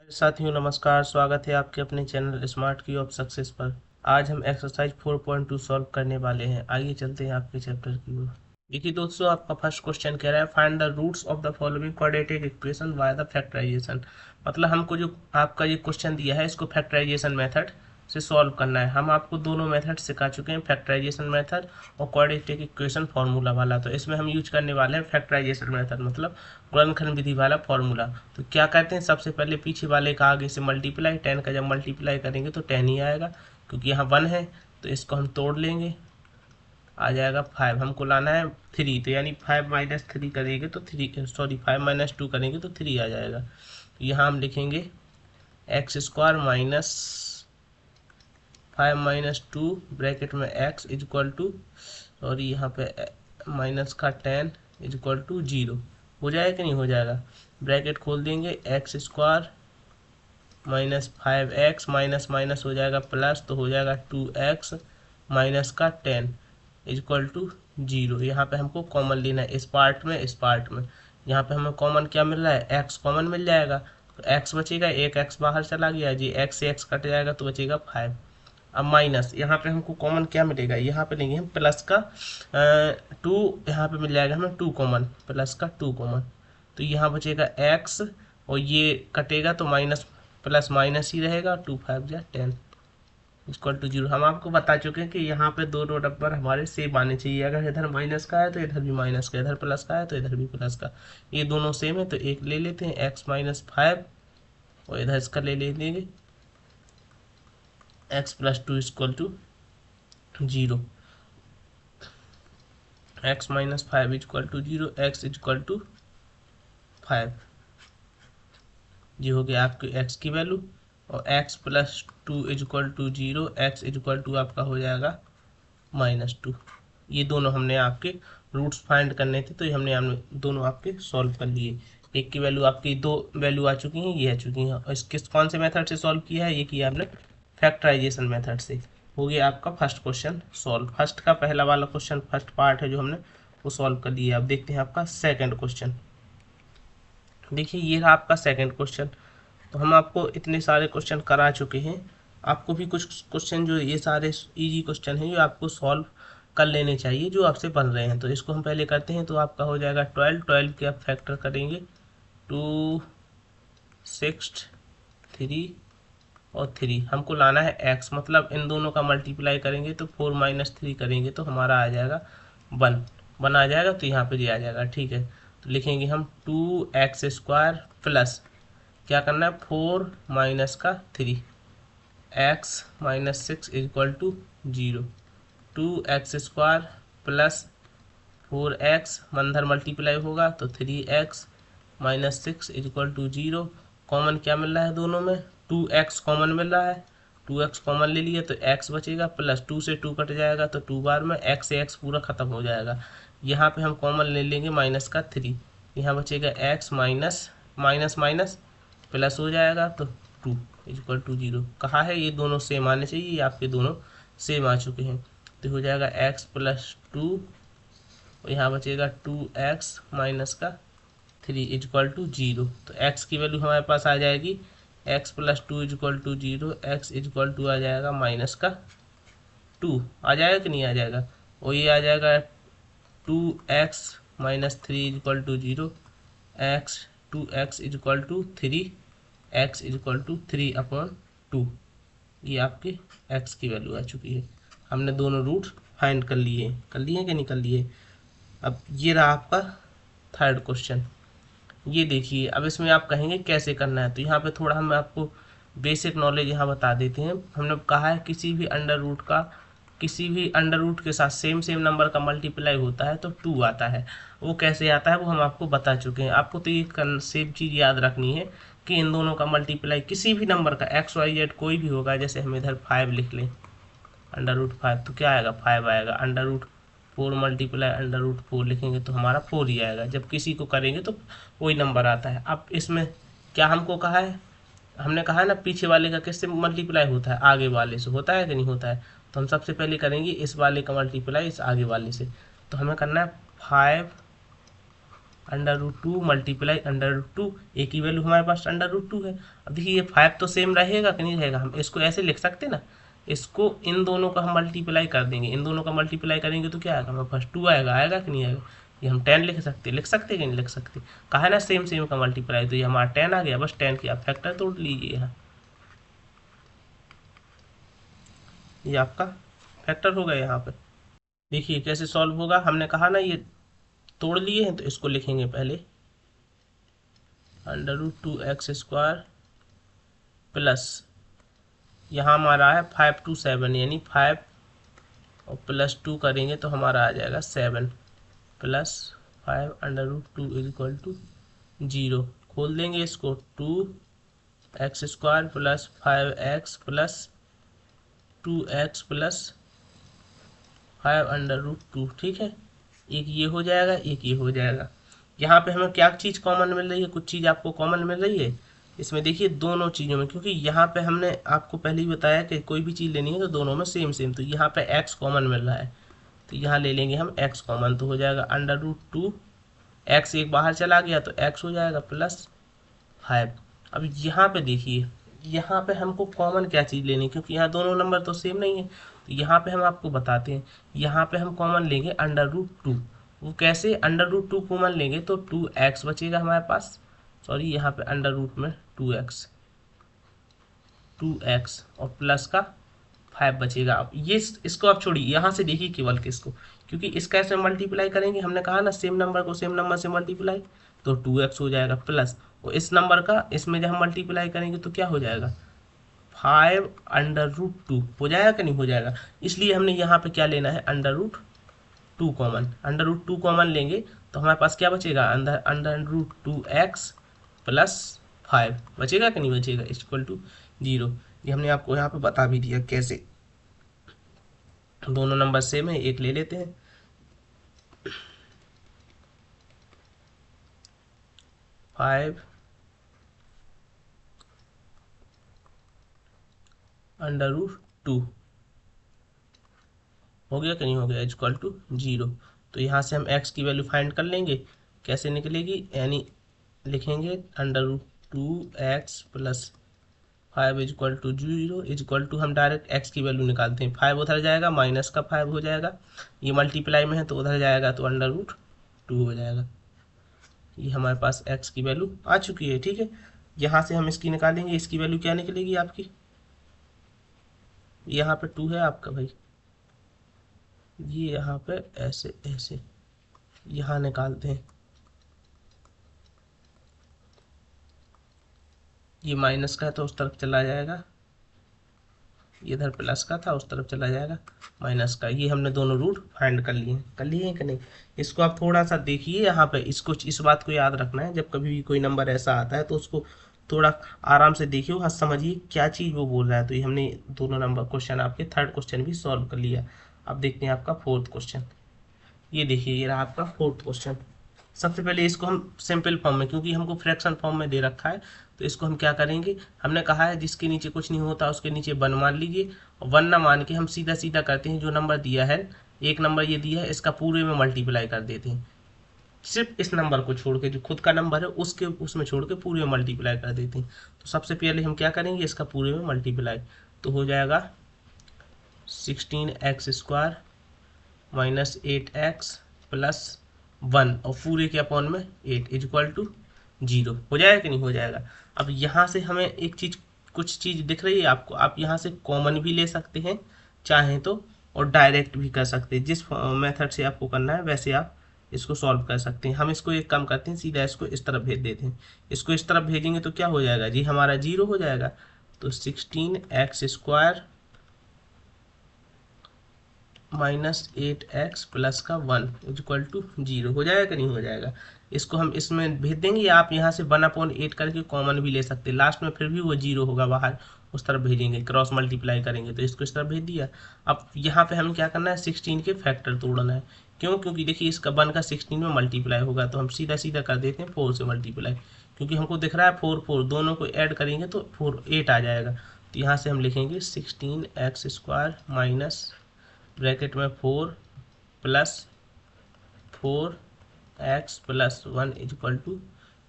साथियों नमस्कार, स्वागत है आपके अपने चैनल स्मार्ट की ऑफ सक्सेस पर। आज हम एक्सरसाइज 4.2 सॉल्व करने वाले हैं। आइए चलते हैं आपके चैप्टर की ओर। देखिए दोस्तों, आपका फर्स्ट क्वेश्चन कह रहा है find the roots of the following quadratic equation by the factorisation. मतलब हमको जो आपका ये क्वेश्चन दिया है इसको फैक्टराइजेशन मेथड से सॉल्व करना है। हम आपको दोनों मेथड सिखा चुके हैं, फैक्टराइजेशन मेथड और क्वाड्रेटिक इक्वेशन फार्मूला वाला। तो इसमें हम यूज करने वाले हैं फैक्टराइजेशन मेथड, मतलब गुणनखंड विधि वाला फार्मूला। तो क्या करते हैं, सबसे पहले पीछे वाले का आगे से मल्टीप्लाई, 10 का जब मल्टीप्लाई करेंगे तो 10 ही आएगा, क्योंकि यहाँ 1 है तो इसको हम तोड़ लेंगे, आ जाएगा 5। हमको लाना है 3, तो यानी 5 माइनस 3 करेंगे तो 5 माइनस 2 करेंगे तो 3 आ जाएगा। तो यहाँ हम लिखेंगे x square minus 5 minus 2 bracket में एक्स इजक्वल टू, और यहाँ पे माइनस का 10 इजक्वल टू 0 हो जाएगा कि नहीं हो जाएगा। ब्रैकेट खोल देंगे, x square minus 5x minus minus हो जाएगा प्लस, तो हो जाएगा 2x माइनस का 10 इजक्वल टू 0। यहाँ पे हमको कॉमन लेना है इस पार्ट में, इस पार्ट में। यहाँ पे हमें कॉमन क्या मिल रहा है, x कॉमन मिल जाएगा, तो x बचेगा, एक x बाहर चला गया जी, x से x कट जाएगा तो बचेगा 5। अब माइनस, यहाँ पे हमको कॉमन क्या मिलेगा, यहाँ पे लेंगे हम प्लस का 2, यहाँ पे मिल जाएगा हमें 2 कॉमन, प्लस का 2 कॉमन, तो यहाँ बचेगा x, और ये कटेगा तो माइनस प्लस माइनस ही रहेगा, 2 5 जा 10 इक्वल टू 0। हम आपको बता चुके हैं कि यहाँ पे दोनों नंबर हमारे सेम आने चाहिए। अगर इधर माइनस का है तो इधर भी माइनस का, इधर प्लस का है तो इधर भी प्लस का। ये दोनों सेम है तो एक ले लेते हैं, एक्स माइनस 5, और इधर इसका ले लेंगे x plus 2 equal to 0। X minus 5 equal to 0, x equal to 5, ये हो गया आपके x की वैल्यू। और x plus 2 is equal to 0, x is equal to आपका हो जाएगा -2। ये दोनों हमने आपके रूट्स फाइंड करने थे, तो ये हमने दोनों आपके सॉल्व कर लिए। एक की वैल्यू आपकी, दो वैल्यू आ चुकी हैं, ये आ चुकी हैं। और इसके कौन से मेथड से सॉल्व किया है, ये किया आपने फैक्टराइजेशन मेथड से। हो गया आपका फर्स्ट क्वेश्चन सॉल्व। फर्स्ट का पहला वाला क्वेश्चन, फर्स्ट पार्ट है जो हमने वो सॉल्व कर लिया। अब देखते हैं आपका सेकेंड क्वेश्चन। देखिए ये रहा आपका सेकेंड क्वेश्चन। तो हम आपको इतने सारे क्वेश्चन करा चुके हैं, आपको भी कुछ क्वेश्चन जो ये सारे इजी क्वेश्चन हैं जो आपको सॉल्व कर लेने चाहिए जो आपसे बन रहे हैं। तो इसको हम पहले करते हैं। तो आपका हो जाएगा 12 के आप फैक्टर करेंगे, 2 6 3 और 3। हमको लाना है x, मतलब इन दोनों का मल्टीप्लाई करेंगे तो 4 माइनस 3 करेंगे तो हमारा आ जाएगा 1 आ जाएगा, तो यहाँ पे ये आ जाएगा, ठीक है। तो लिखेंगे हम 2x स्क्वायर प्लस क्या करना है 4 माइनस का 3, x minus 6 equal to 0। 2x square plus 4x, मंदर मल्टीप्लाई होगा तो 3x minus 6 equal to 0। Common क्या मिल रहा है दोनों में, 2x कॉमन मिल रहा है, 2x कॉमन ले लिए तो x बचेगा, प्लस 2 से 2 कट जाएगा तो 2 बार में x से x पूरा खत्म हो जाएगा। यहाँ पे हम कॉमन ले लेंगे माइनस का 3, यहाँ बचेगा x minus minus minus plus हो जाएगा तो 2 इक्वल टू 0। कहा है ये दोनों सेम आने चाहिए, ये आपके दोनों सेम आ चुके हैं। तो हो जाएगा x प्लस 2, और यहाँ बचेगा 2x माइनस का 3 इक्वल टू 0। तो x की वैल्यू हमारे पास आ जाएगी x plus 2 equal to 0, x equal to आ जाएगा माइनस का 2, आ जाएगा कि नहीं आ जाएगा। और ये आ जाएगा 2x minus 3 equal to 0, x 2x equal to 3, x equal to 3/2। ये आपके x की वैल्यू आ चुकी है। हमने दोनों रूट फाइंड कर लिए कि नहीं कर लिए। अब ये रहा आपका थर्ड क्वेश्चन। ये देखिए, अब इसमें आप कहेंगे कैसे करना है, तो यहाँ पे थोड़ा हम आपको बेसिक नॉलेज यहाँ बता देते हैं। हमने कहा है किसी भी अंडर रूट के साथ सेम नंबर का मल्टीप्लाई होता है तो 2 आता है। वो कैसे आता है वो हम आपको बता चुके हैं। आपको तो ये सेम चीज़ याद रखनी है कि इन दोनों का मल्टीप्लाई किसी भी नंबर का XYZ कोई भी होगा, जैसे हम इधर 5 लिख लें, √5 तो क्या आएगा 5 आएगा, √4 मल्टीप्लाई √4 लिखेंगे तो हमारा 4 ही आएगा। जब किसी को करेंगे तो वही नंबर आता है। अब इसमें क्या हमको कहा है, हमने कहा है ना पीछे वाले का किससे मल्टीप्लाई होता है, आगे वाले से होता है कि नहीं होता है। तो हम सबसे पहले करेंगे इस वाले का मल्टीप्लाई इस आगे वाले से। तो हमें करना है 5 √2 मल्टीप्लाई √2, ए की वैल्यू हमारे पास √2 है। अब देखिए ये 5 तो सेम रहेगा कि नहीं रहेगा, हम इसको ऐसे लिख सकते ना, इसको इन दोनों का हम मल्टीप्लाई कर देंगे, इन दोनों का मल्टीप्लाई करेंगे तो क्या आएगा हमारे पास 2 आएगा, आएगा कि नहीं आएगा। ये हम 10 लिख सकते कि नहीं लिख सकते, कहा है ना सेम सेम का मल्टीप्लाई, तो ये हमारा 10 आ गया, बस 10 की आप फैक्टर तोड़ लीजिए यहाँ, ये आपका फैक्टर होगा यहाँ पे। देखिए कैसे सॉल्व होगा, हमने कहा ना ये तोड़ लिए हैं, तो इसको लिखेंगे पहले √2x² प्लस यहाँ हमारा है 5 to 7, यानी 5 और +2 करेंगे तो हमारा आ जाएगा 7 प्लस 5 √2 = 0। खोल देंगे इसको, 2x² plus 5x plus 2x plus 5 √2, ठीक है। एक ये हो जाएगा, एक ये हो जाएगा। यहाँ पे हमें क्या चीज़ कॉमन मिल रही है, कुछ चीज़ आपको कॉमन मिल रही है इसमें, देखिए दोनों चीज़ों में, क्योंकि यहाँ पे हमने आपको पहले ही बताया कि कोई भी चीज़ लेनी है तो दोनों में सेम सेम, तो यहाँ पे x कॉमन मिल रहा है, तो यहाँ ले लेंगे हम x कॉमन, तो हो जाएगा √2, x एक बाहर चला गया तो x हो जाएगा प्लस 5। अब यहाँ पे देखिए, यहाँ पे हमको कॉमन क्या चीज़ लेनी है, क्योंकि यहाँ दोनों नंबर तो सेम नहीं है, तो यहाँ पे हम आपको बताते हैं, यहाँ पे हम कॉमन लेंगे √2। वो कैसे, √2 कॉमन लेंगे तो 2x बचेगा हमारे पास, सॉरी यहाँ पे √ में 2x और प्लस का 5 बचेगा। अब ये इसको आप छोड़िए, यहाँ से देखिए केवल किसको, क्योंकि इसका ऐसे मल्टीप्लाई करेंगे, हमने कहा ना सेम नंबर को सेम नंबर से मल्टीप्लाई, तो 2x हो जाएगा प्लस, और इस नंबर का इसमें जब हम मल्टीप्लाई करेंगे तो क्या हो जाएगा 5 √2 हो जाएगा कि नहीं हो जाएगा। इसलिए हमने यहाँ पे क्या लेना है √2 कॉमन, √2 कॉमन लेंगे तो हमारे पास क्या बचेगा अंदर √2x प्लस 5 बचेगा कि नहीं बचेगा, = 0। ये हमने आपको यहाँ पे बता भी दिया कैसे, दोनों नंबर सेम है, एक ले लेते हैं, 5 √2 हो गया कि नहीं हो गया, = 0। तो यहाँ से हम x की वैल्यू फाइंड कर लेंगे, कैसे निकलेगी, यानी लिखेंगे √2x प्लस 5 = 0 हम डायरेक्ट x की वैल्यू निकालते हैं, 5 उधर जाएगा, माइनस का 5 हो जाएगा, ये मल्टीप्लाई में है तो उधर जाएगा तो √2 हो जाएगा। ये हमारे पास x की वैल्यू आ चुकी है, ठीक है। यहाँ से हम इसकी निकालेंगे, इसकी वैल्यू क्या निकलेगी आपकी, यहाँ पे 2 है आपका भाई, ये यहाँ पे ऐसे ऐसे यहाँ निकालते हैं, ये माइनस का है तो उस तरफ चला जाएगा, ये इधर प्लस का था उस तरफ चला जाएगा माइनस का। ये हमने दोनों रूट फाइंड कर लिए हैं कि नहीं। इसको आप थोड़ा सा देखिए यहाँ पे, इसको इस बात को याद रखना है, जब कभी भी कोई नंबर ऐसा आता है तो उसको थोड़ा आराम से देखिए, वहाँ समझिए क्या चीज़ वो बोल रहा है। तो ये हमने दोनों नंबर क्वेश्चन, आपके थर्ड क्वेश्चन भी सॉल्व कर लिया। अब देखते हैं आपका फोर्थ क्वेश्चन। ये देखिए ये रहा आपका फोर्थ क्वेश्चन। सबसे पहले इसको हम सिंपल फॉर्म में, क्योंकि हमको फ्रैक्शन फॉर्म में दे रखा है, तो इसको हम क्या करेंगे, हमने कहा है जिसके नीचे कुछ नहीं होता उसके नीचे 1 मान लीजिए, और 1 ना मान के हम सीधा सीधा करते हैं, जो नंबर दिया है, एक नंबर ये दिया है, इसका पूरे में मल्टीप्लाई कर देते हैं, सिर्फ इस नंबर को छोड़ के, जो खुद का नंबर है उसके उसमें छोड़ के पूरे में मल्टीप्लाई कर देते हैं। तो सबसे पहले हम क्या करेंगे, इसका पूरे में मल्टीप्लाई, तो हो जाएगा 16x² माइनस 8x प्लस 1 और पूरे के अपॉन में 8 = 0 हो जाएगा कि नहीं हो जाएगा। अब यहाँ से हमें एक चीज़, कुछ चीज़ दिख रही है आपको, आप यहाँ से कॉमन भी ले सकते हैं चाहें तो, और डायरेक्ट भी कर सकते हैं, जिस मेथड से आपको करना है वैसे आप इसको सॉल्व कर सकते हैं। हम इसको एक काम करते हैं, सीधा इसको इस तरफ भेज देते हैं, इसको इस तरफ भेजेंगे तो क्या हो जाएगा जी, हमारा 0 हो जाएगा। तो 16x² माइनस 8x प्लस का 1 = 0 हो जाएगा कि नहीं हो जाएगा। इसको हम इसमें भेज देंगे, या आप यहाँ से 1/8 करके कॉमन भी ले सकते हैं, लास्ट में फिर भी वो 0 होगा बाहर, उस तरफ भेजेंगे, क्रॉस मल्टीप्लाई करेंगे, तो इसको इस तरफ भेज दिया। अब यहाँ पे हमें क्या करना है, 16 के फैक्टर तोड़ना है। क्यों, क्योंकि देखिए इसका 1 का 16 में मल्टीप्लाई होगा, तो हम सीधा सीधा कर देते हैं 4 से मल्टीप्लाई, क्योंकि हमको दिख रहा है 4 4 दोनों को ऐड करेंगे तो 8 आ जाएगा। तो यहाँ से हम लिखेंगे 16x² माइनस ब्रैकेट में 4 plus 4 x plus 1 is equal to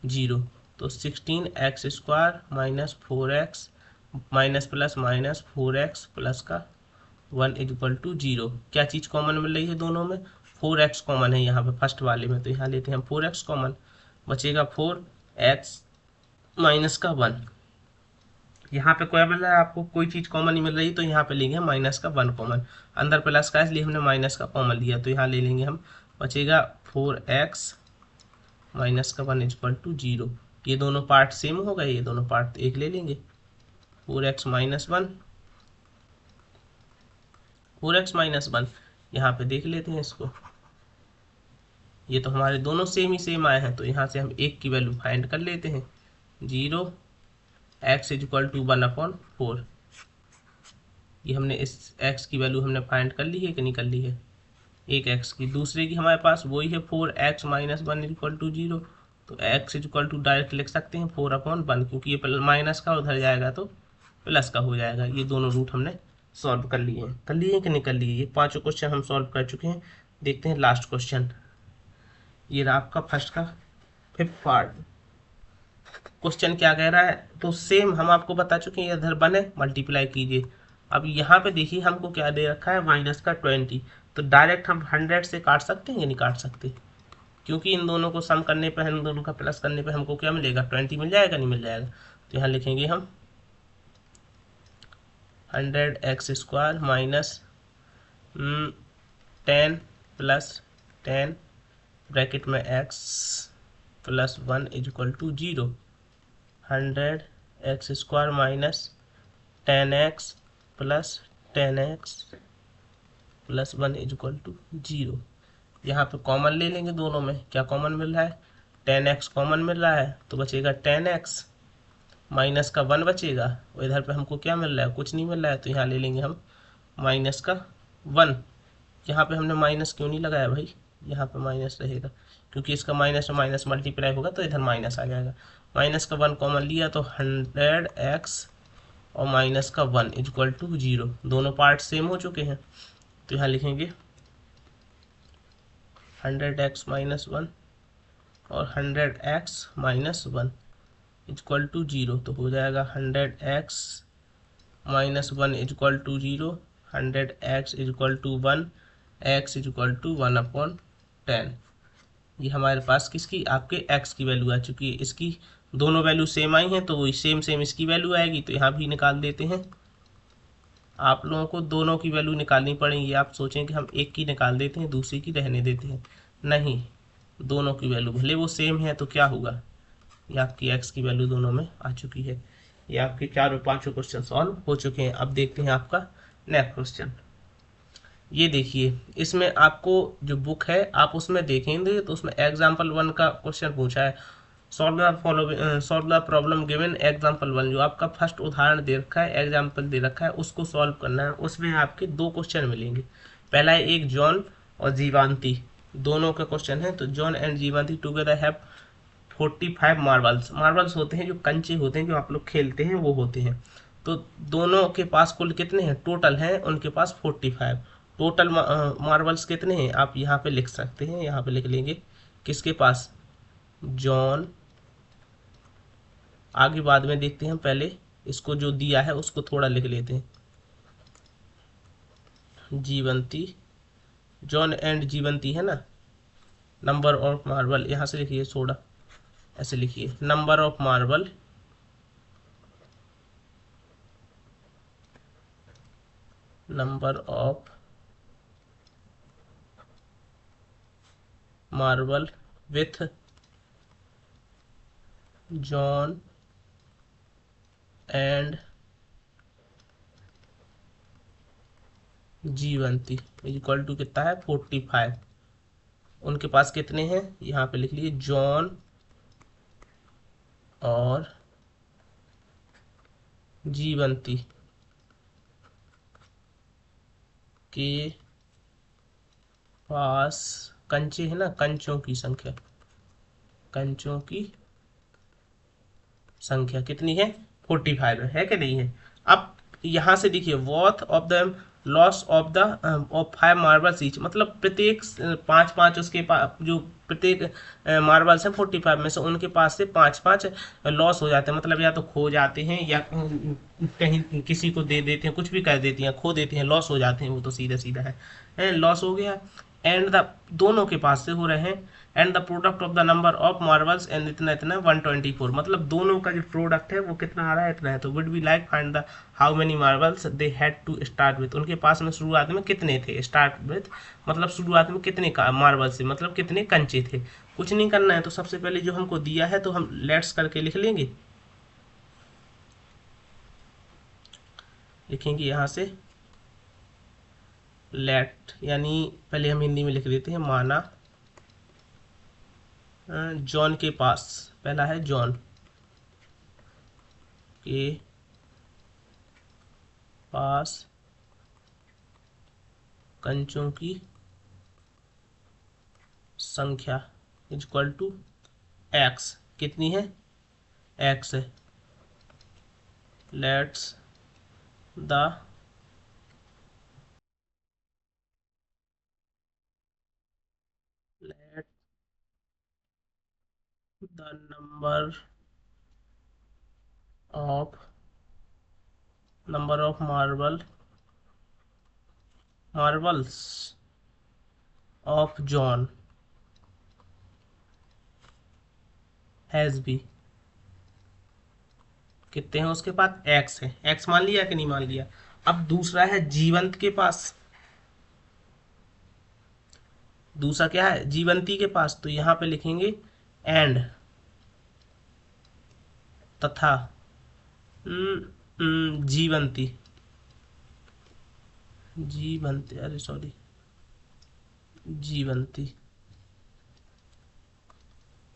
0। तो 16x² minus 4x minus plus minus 4x plus का 1 इजक्वल टू 0। क्या चीज़ कॉमन मिल रही है दोनों में? 4x कॉमन है यहाँ पे फर्स्ट वाले में, तो यहाँ लेते हैं 4x कॉमन, बचेगा 4x माइनस का 1। यहाँ पे क्या मिल रहा है आपको? कोई चीज़ कॉमन नहीं मिल रही, तो यहाँ पे लेंगे माइनस का 1 कॉमन। अंदर प्लस का इसलिए हमने माइनस का कॉमन लिया, तो यहाँ ले लेंगे हम, बचेगा 4x माइनस का 1 इजक्वल टू 0। ये दोनों पार्ट सेम हो गए, ये दोनों पार्ट एक ले लेंगे। 4x माइनस 1, 4x माइनस 1, यहाँ पे देख लेते हैं इसको। ये तो हमारे दोनों सेम ही सेम आए हैं, तो यहाँ से हम एक की वैल्यू फाइंड कर लेते हैं। 0 x इजक्वल टू 1/4। ये हमने इस x की वैल्यू हमने फाइंड कर ली है कि नहीं कर ली है? एक x की। दूसरे की हमारे पास वही है 4x माइनस 1 इजक्वल टू 0। तो x इजक्वल टू डायरेक्ट लिख सकते हैं 4/1, क्योंकि ये माइनस का उधर जाएगा तो प्लस का हो जाएगा। ये दोनों रूट हमने सॉल्व कर लिए हैं। कर लिए कि नहीं कर लिए? ये पांचों क्वेश्चन हम सॉल्व कर चुके हैं। देखते हैं लास्ट क्वेश्चन। ये रहा आपका फर्स्ट का 5th पार्ट। क्वेश्चन क्या कह रहा है? तो सेम हम आपको बता चुके हैं, इधर बने मल्टीप्लाई कीजिए। अब यहाँ पे देखिए हमको क्या दे रखा है, माइनस का 20। तो डायरेक्ट हम 100 से काट सकते हैं या नहीं काट सकते? क्योंकि इन दोनों को सम करने पर, इन दोनों का प्लस करने पर हमको क्या मिलेगा? 20 मिल जाएगा, नहीं मिल जाएगा? तो यहाँ लिखेंगे हम 100x² माइनस 10 प्लस 10 ब्रैकेट में x plus 1 is equal to 0। 100x² minus 10x plus 10x plus 1 is equal to 0। यहाँ पे कॉमन ले लेंगे दोनों में। क्या कॉमन मिल रहा है? 10x कॉमन मिल रहा है, तो बचेगा 10x माइनस का 1 बचेगा। और इधर पे हमको क्या मिल रहा है? कुछ नहीं मिल रहा है, तो यहाँ ले लेंगे हम माइनस का 1। यहाँ पे हमने माइनस क्यों नहीं लगाया भाई? यहाँ पे माइनस रहेगा, क्योंकि इसका माइनस माइनस मल्टीप्लाई होगा तो इधर माइनस आ जाएगा। माइनस का 1 कॉमन लिया तो 100x और माइनस का 1 इजक्वल टू 0। दोनों पार्ट सेम हो चुके हैं, तो यहाँ लिखेंगे 100x माइनस 1 और 100x माइनस 1 इजक्वल टू 0। तो हो जाएगा 100x minus 1 is equal to 0, 100x is equal to 1, x is equal to 1/10। ये हमारे पास किसकी? आपके x की वैल्यू आ चुकी है। इसकी दोनों वैल्यू सेम आई हैं, तो वही सेम सेम इसकी वैल्यू आएगी, तो यहाँ भी निकाल देते हैं। आप लोगों को दोनों की वैल्यू निकालनी पड़ेगी। आप सोचें कि हम एक की निकाल देते हैं, दूसरी की रहने देते हैं, नहीं, दोनों की वैल्यू भले वो सेम है तो क्या होगा? ये आपकी x की वैल्यू दोनों में आ चुकी है। ये आपके 4 और 5 क्वेश्चन सॉल्व हो चुके हैं। अब देखते हैं आपका नेक्स्ट क्वेश्चन। ये देखिए, इसमें आपको जो बुक है आप उसमें देखेंगे तो उसमें एग्जाम्पल 1 का क्वेश्चन पूछा है। Solve the problem given example 1। जो आपका फर्स्ट उदाहरण दे रखा है, एग्जाम्पल दे रखा है, उसको सॉल्व करना है। उसमें आपके 2 क्वेश्चन मिलेंगे। पहला है एक जॉन और जीवांती दोनों का क्वेश्चन है। तो John and Jivanti together have 45 marbles. Marbles होते हैं जो कंचे होते हैं, जो आप लोग खेलते हैं, वो होते हैं। तो दोनों के पास कुल कितने हैं? टोटल हैं उनके पास 45। टोटल मार्बल्स कितने हैं आप यहाँ पे लिख सकते हैं। यहाँ पे लिख लेंगे किसके पास? जॉन। आगे बाद में देखते हैं, पहले इसको जो दिया है उसको थोड़ा लिख लेते हैं। जीवंती, जॉन एंड जीवंती है ना। नंबर ऑफ मार्बल यहाँ से लिखिए, थोड़ा ऐसे लिखिए, number of marble number of marble with John and Jivanti equal to कितना है? 45। उनके पास कितने हैं? यहाँ पे लिख लीजिए, जॉन और जीवंती के पास कंचे है ना, कंचों की संख्या, कंचों की संख्या कितनी है? 45 है कि नहीं है? अब यहाँ से देखिए worth of the loss of the of 5 marbles each, मतलब प्रत्येक 5 5 उसके पास जो प्रत्येक मार्बल्स हैं 45 में से उनके पास से 5 5 लॉस हो जाते हैं, मतलब या तो खो जाते हैं या कहीं किसी को दे देते हैं, कुछ भी कर देती हैं, खो देते हैं, लॉस हो जाते हैं, वो तो सीधा सीधा है लॉस हो गया। एंड द दोनों के पास से हो रहे हैं, and the product of the number of marbles and इतना इतना 124, मतलब दोनों का जो प्रोडक्ट है वो कितना आ रहा है, इतना है। तो would be like find the how many marbles they had to start with, उनके पास में शुरुआत में कितने थे, स्टार्ट विथ मतलब शुरुआत में कितने का मार्बल से मतलब कितने कंचे थे। कुछ नहीं करना है, तो सबसे पहले जो हमको दिया है तो हम लेट्स करके लिख लेंगे, लिखेंगे यहाँ से लेट, यानी पहले हम हिंदी में लिख देते हैं, माना जॉन के पास, पहला है जॉन के पास कंचों की संख्या इज इक्वल टू एक्स, कितनी है, एक्स है। Let's the let the number of marbles of John has B, कितने हैं उसके पास, एक्स है, एक्स मान लिया कि नहीं मान लिया। अब दूसरा है जीवंत के पास, दूसरा क्या है, जीवंती के पास, तो यहाँ पे लिखेंगे एंड तथा जीवंती, जीवंती अरे सॉरी जीवंती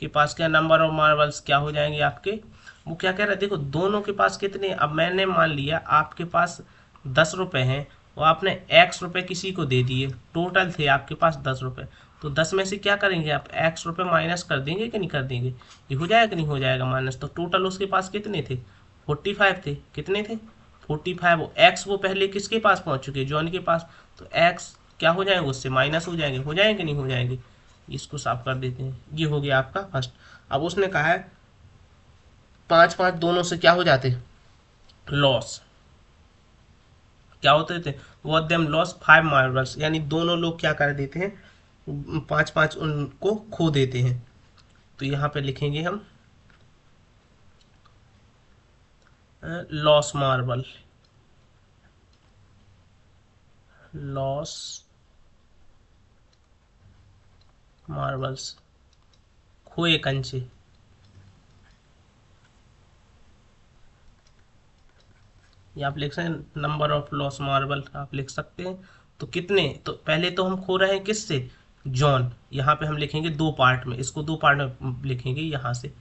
के पास क्या नंबर ऑफ मार्बल्स क्या हो जाएंगे आपके, वो क्या कह रहे हैं, देखो दोनों के पास कितने, अब मैंने मान लिया आपके पास 10 रुपए हैं और आपने एक्स रुपए किसी को दे दिए, टोटल थे आपके पास 10 रुपए, तो 10 में से क्या करेंगे आप, एक्स रुपए माइनस कर देंगे कि नहीं कर देंगे, ये हो जाएगा कि नहीं हो जाएगा माइनस, तो टोटल उसके पास कितने थे, 45 थे, कितने थे 45, एक्स वो पहले किसके पास पहुंच चुके, जॉन के पास, तो एक्स क्या हो जाएंगे उससे माइनस हो जाएंगे कि नहीं हो जाएंगे, इसको साफ कर देते हैं, ये हो गया आपका फर्स्ट। अब उसने कहा है 5 5 दोनों से क्या हो जाते, लॉस, क्या होते थे, वो देम लॉस 5 मार्बल्स, यानी दोनों लोग क्या कर देते हैं 5 5 उनको खो देते हैं। तो यहाँ पे लिखेंगे हम लॉस मार्बल, लॉस मार्बल्स, खोए कंचे, या आप लिख सकते हैं नंबर ऑफ लॉस मार्बल आप लिख सकते हैं। तो कितने, तो पहले तो हम खो रहे हैं किससे, जॉन, यहाँ पे हम लिखेंगे 2 पार्ट में, इसको 2 पार्ट में लिखेंगे, यहाँ से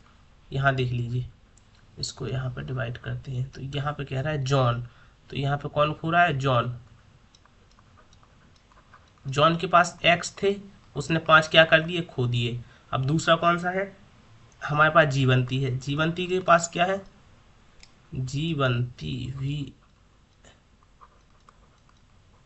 यहाँ देख लीजिए, इसको यहाँ पे डिवाइड करते हैं, तो यहाँ पे कह रहा है जॉन, तो यहाँ पे कौन खो रहा है, जॉन, जॉन के पास एक्स थे, उसने 5 क्या कर दिए, खो दिए। अब दूसरा कौन सा है, हमारे पास जीवंती है, जीवंती के पास क्या है, जीवंती भी,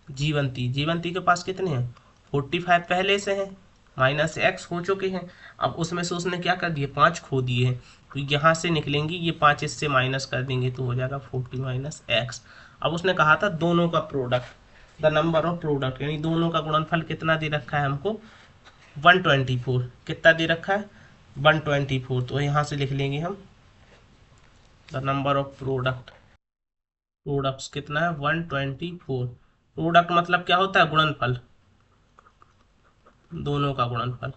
जीवंती के पास कितने हैं 45 पहले से हैं, माइनस एक्स हो चुके हैं, अब उसमें से उसने क्या कर दिए 5 खो दिए हैं, तो यहाँ से निकलेंगी ये 5 इससे माइनस कर देंगे तो हो जाएगा 40 माइनस एक्स। अब उसने कहा था दोनों का product, the number of product, यानी दोनों का गुणनफल कितना दे रखा है हमको 124, कितना दे रखा है 124, तो यहाँ से लिख लेंगे हम द नंबर ऑफ प्रोडक्ट्स कितना है 124, प्रोडक्ट मतलब क्या होता है, गुणनफल, दोनों का गुणनफल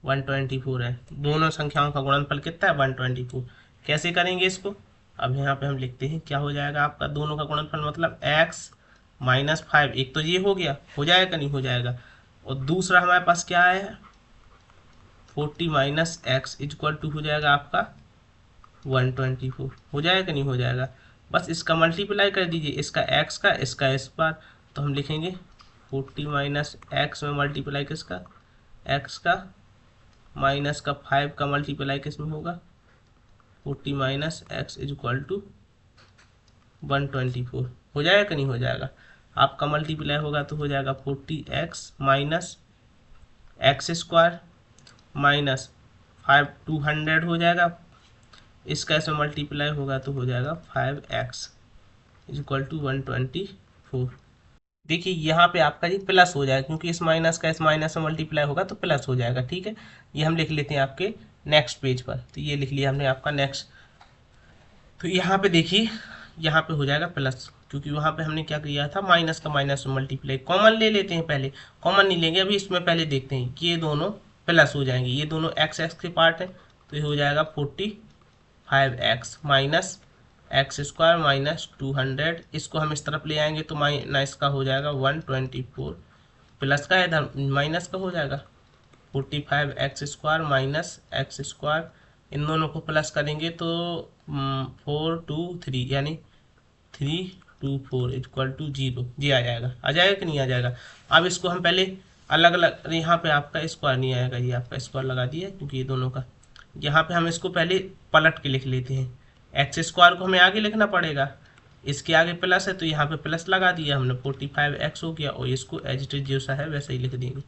124 है, दोनों संख्याओं का गुणनफल कितना है 124। कैसे करेंगे इसको, अब यहाँ पे हम लिखते हैं क्या हो जाएगा आपका दोनों का गुणनफल, मतलब x माइनस 5, एक तो ये हो जाएगा नहीं हो जाएगा, और दूसरा हमारे पास क्या है 40 माइनस एक्स इक्वल टू हो जाएगा आपका 124, हो जाएगा नहीं हो जाएगा, बस इसका मल्टीप्लाई कर दीजिए, इसका इस बार, तो हम लिखेंगे 40 माइनस एक्स में मल्टीप्लाई किसका, एक्स का, माइनस का 5 का मल्टीप्लाई किस में होगा 40 minus x is equal to 124 हो जाएगा कि नहीं हो जाएगा। आपका मल्टीप्लाई होगा तो हो जाएगा 40x minus x square minus 200 हो जाएगा। इसका इसमें मल्टीप्लाई होगा तो हो जाएगा 5x इज इक्वल टू 124। देखिए यहाँ पे आपका ये प्लस हो जाएगा, क्योंकि इस माइनस का इस माइनस में मल्टीप्लाई होगा तो प्लस हो जाएगा। ठीक है, ये हम लिख लेते हैं आपके नेक्स्ट पेज पर। तो ये लिख लिया हमने आपका नेक्स्ट। तो यहाँ पे देखिए, यहाँ पे हो जाएगा प्लस, क्योंकि वहाँ पे हमने क्या किया था, माइनस का माइनस में मल्टीप्लाई। कॉमन ले लेते हैं पहले, कॉमन नहीं लेंगे अभी, इसमें पहले देखते हैं कि ये दोनों प्लस हो जाएंगे। ये दोनों एक्स एक्स के पार्ट है, तो ये हो जाएगा 45x minus x square minus 200। इसको हम इस तरफ ले आएंगे तो माइनस का हो जाएगा 124, प्लस का इधर माइनस का हो जाएगा 45x square minus x square. इन दोनों को प्लस करेंगे तो 423 यानी 324 इक्वल टू 0। जी आ जाएगा, आ जाएगा कि नहीं आ जाएगा। अब इसको हम पहले अलग अलग, यहाँ पे आपका स्क्वायर नहीं आएगा, ये आपका स्क्वायर लगा दिया क्योंकि ये दोनों का। यहाँ पे हम इसको पहले पलट के लिख लेते हैं। एक्स स्क्वायर को हमें आगे लिखना पड़ेगा, इसके आगे प्लस है तो यहाँ पे प्लस लगा दिया हमने, 45x हो गया। और इसको एज इट इज जैसा है वैसे ही लिख देंगे,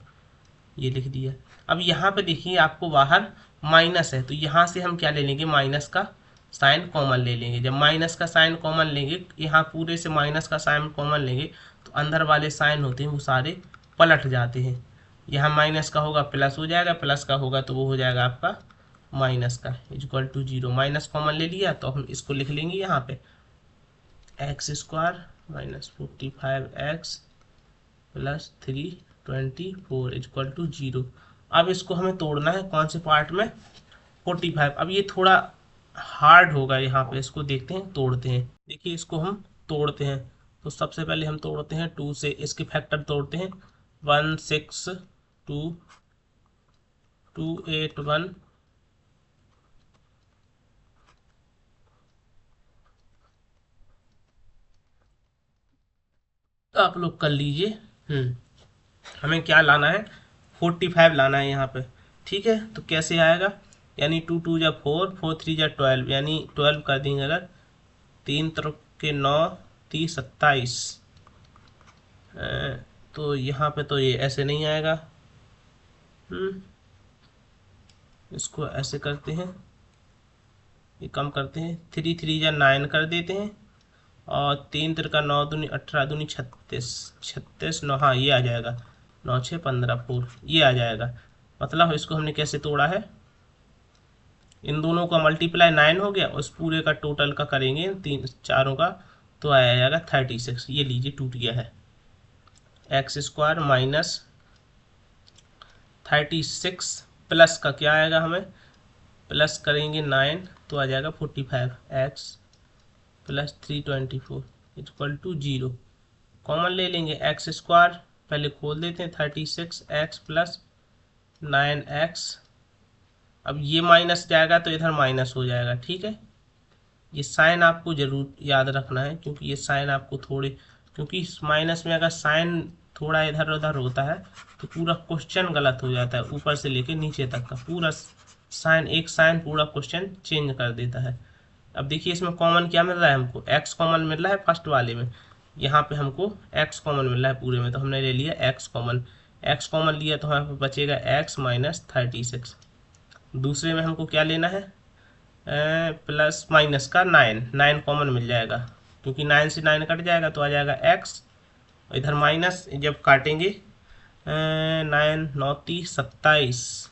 ये लिख दिया। अब यहाँ पे देखिए आपको बाहर माइनस है, तो यहाँ से हम क्या ले लेंगे, माइनस का साइन कॉमन ले लेंगे। जब माइनस का साइन कॉमन लेंगे, यहाँ पूरे से माइनस का साइन कॉमन लेंगे तो अंदर वाले साइन होते हैं वो सारे पलट जाते हैं। यहाँ माइनस का होगा प्लस हो जाएगा, प्लस का होगा तो वो हो जाएगा आपका माइनस का इक्वल टू 0। माइनस कॉमन ले लिया तो हम इसको लिख लेंगे यहाँ पे x square minus 45x plus 324 equal to 0। अब इसको हमें तोड़ना है कौन से पार्ट में, 45। अब ये थोड़ा हार्ड होगा, यहाँ पे इसको देखते हैं तोड़ते हैं। देखिए इसको हम तोड़ते हैं, तो सबसे पहले हम तोड़ते हैं 2 से, इसके फैक्टर तोड़ते हैं 162 281 आप लोग कर लीजिए। हमें क्या लाना है, 45 लाना है यहाँ पे। ठीक है, तो कैसे आएगा, यानी 2 2 जा 4 4 3 जा 12, यानी 12 कर देंगे अगर, 3 तरफ के 9 30 27। तो यहाँ पे तो ये ऐसे नहीं आएगा। इसको ऐसे करते हैं, ये कम करते हैं, 3 3 जा 9 कर देते हैं, और 3 तिरका 9 दूनी 18 दूनी 36 36 9, हाँ ये आ जाएगा 9 6 15 4, ये आ जाएगा। मतलब इसको हमने कैसे तोड़ा है, इन दोनों का मल्टीप्लाई 9 हो गया, उस पूरे का टोटल का करेंगे तीन चारों का तो आया जाएगा 36। ये लीजिए टूट गया है, एक्स स्क्वायर माइनस 36 प्लस का क्या आएगा, हमें प्लस करेंगे 9 तो आ जाएगा 45x plus 324 equal to 0। Common ले लेंगे एक्स स्क्वायर, पहले खोल देते हैं, 36x प्लस 9x। अब ये माइनस जाएगा तो इधर माइनस हो जाएगा। ठीक है, ये साइन आपको जरूर याद रखना है, क्योंकि ये साइन आपको थोड़े, क्योंकि इस माइनस में अगर साइन थोड़ा इधर उधर होता है तो पूरा क्वेश्चन गलत हो जाता है, ऊपर से लेके नीचे तक का पूरा साइन, एक साइन पूरा क्वेश्चन चेंज कर देता है। अब देखिए इसमें कॉमन क्या मिल रहा है हमको, एक्स कॉमन मिल रहा है फर्स्ट वाले में, यहाँ पे हमको एक्स कॉमन मिल रहा है पूरे में, तो हमने ले लिया एक्स कॉमन। एक्स कॉमन लिया तो हमारे पास बचेगा एक्स माइनस 36। दूसरे में हमको क्या लेना है, प्लस माइनस का 9 कॉमन मिल जाएगा, क्योंकि 9 से 9 कट जाएगा तो आ जाएगा एक्स, इधर माइनस जब काटेंगे 9 9 30 27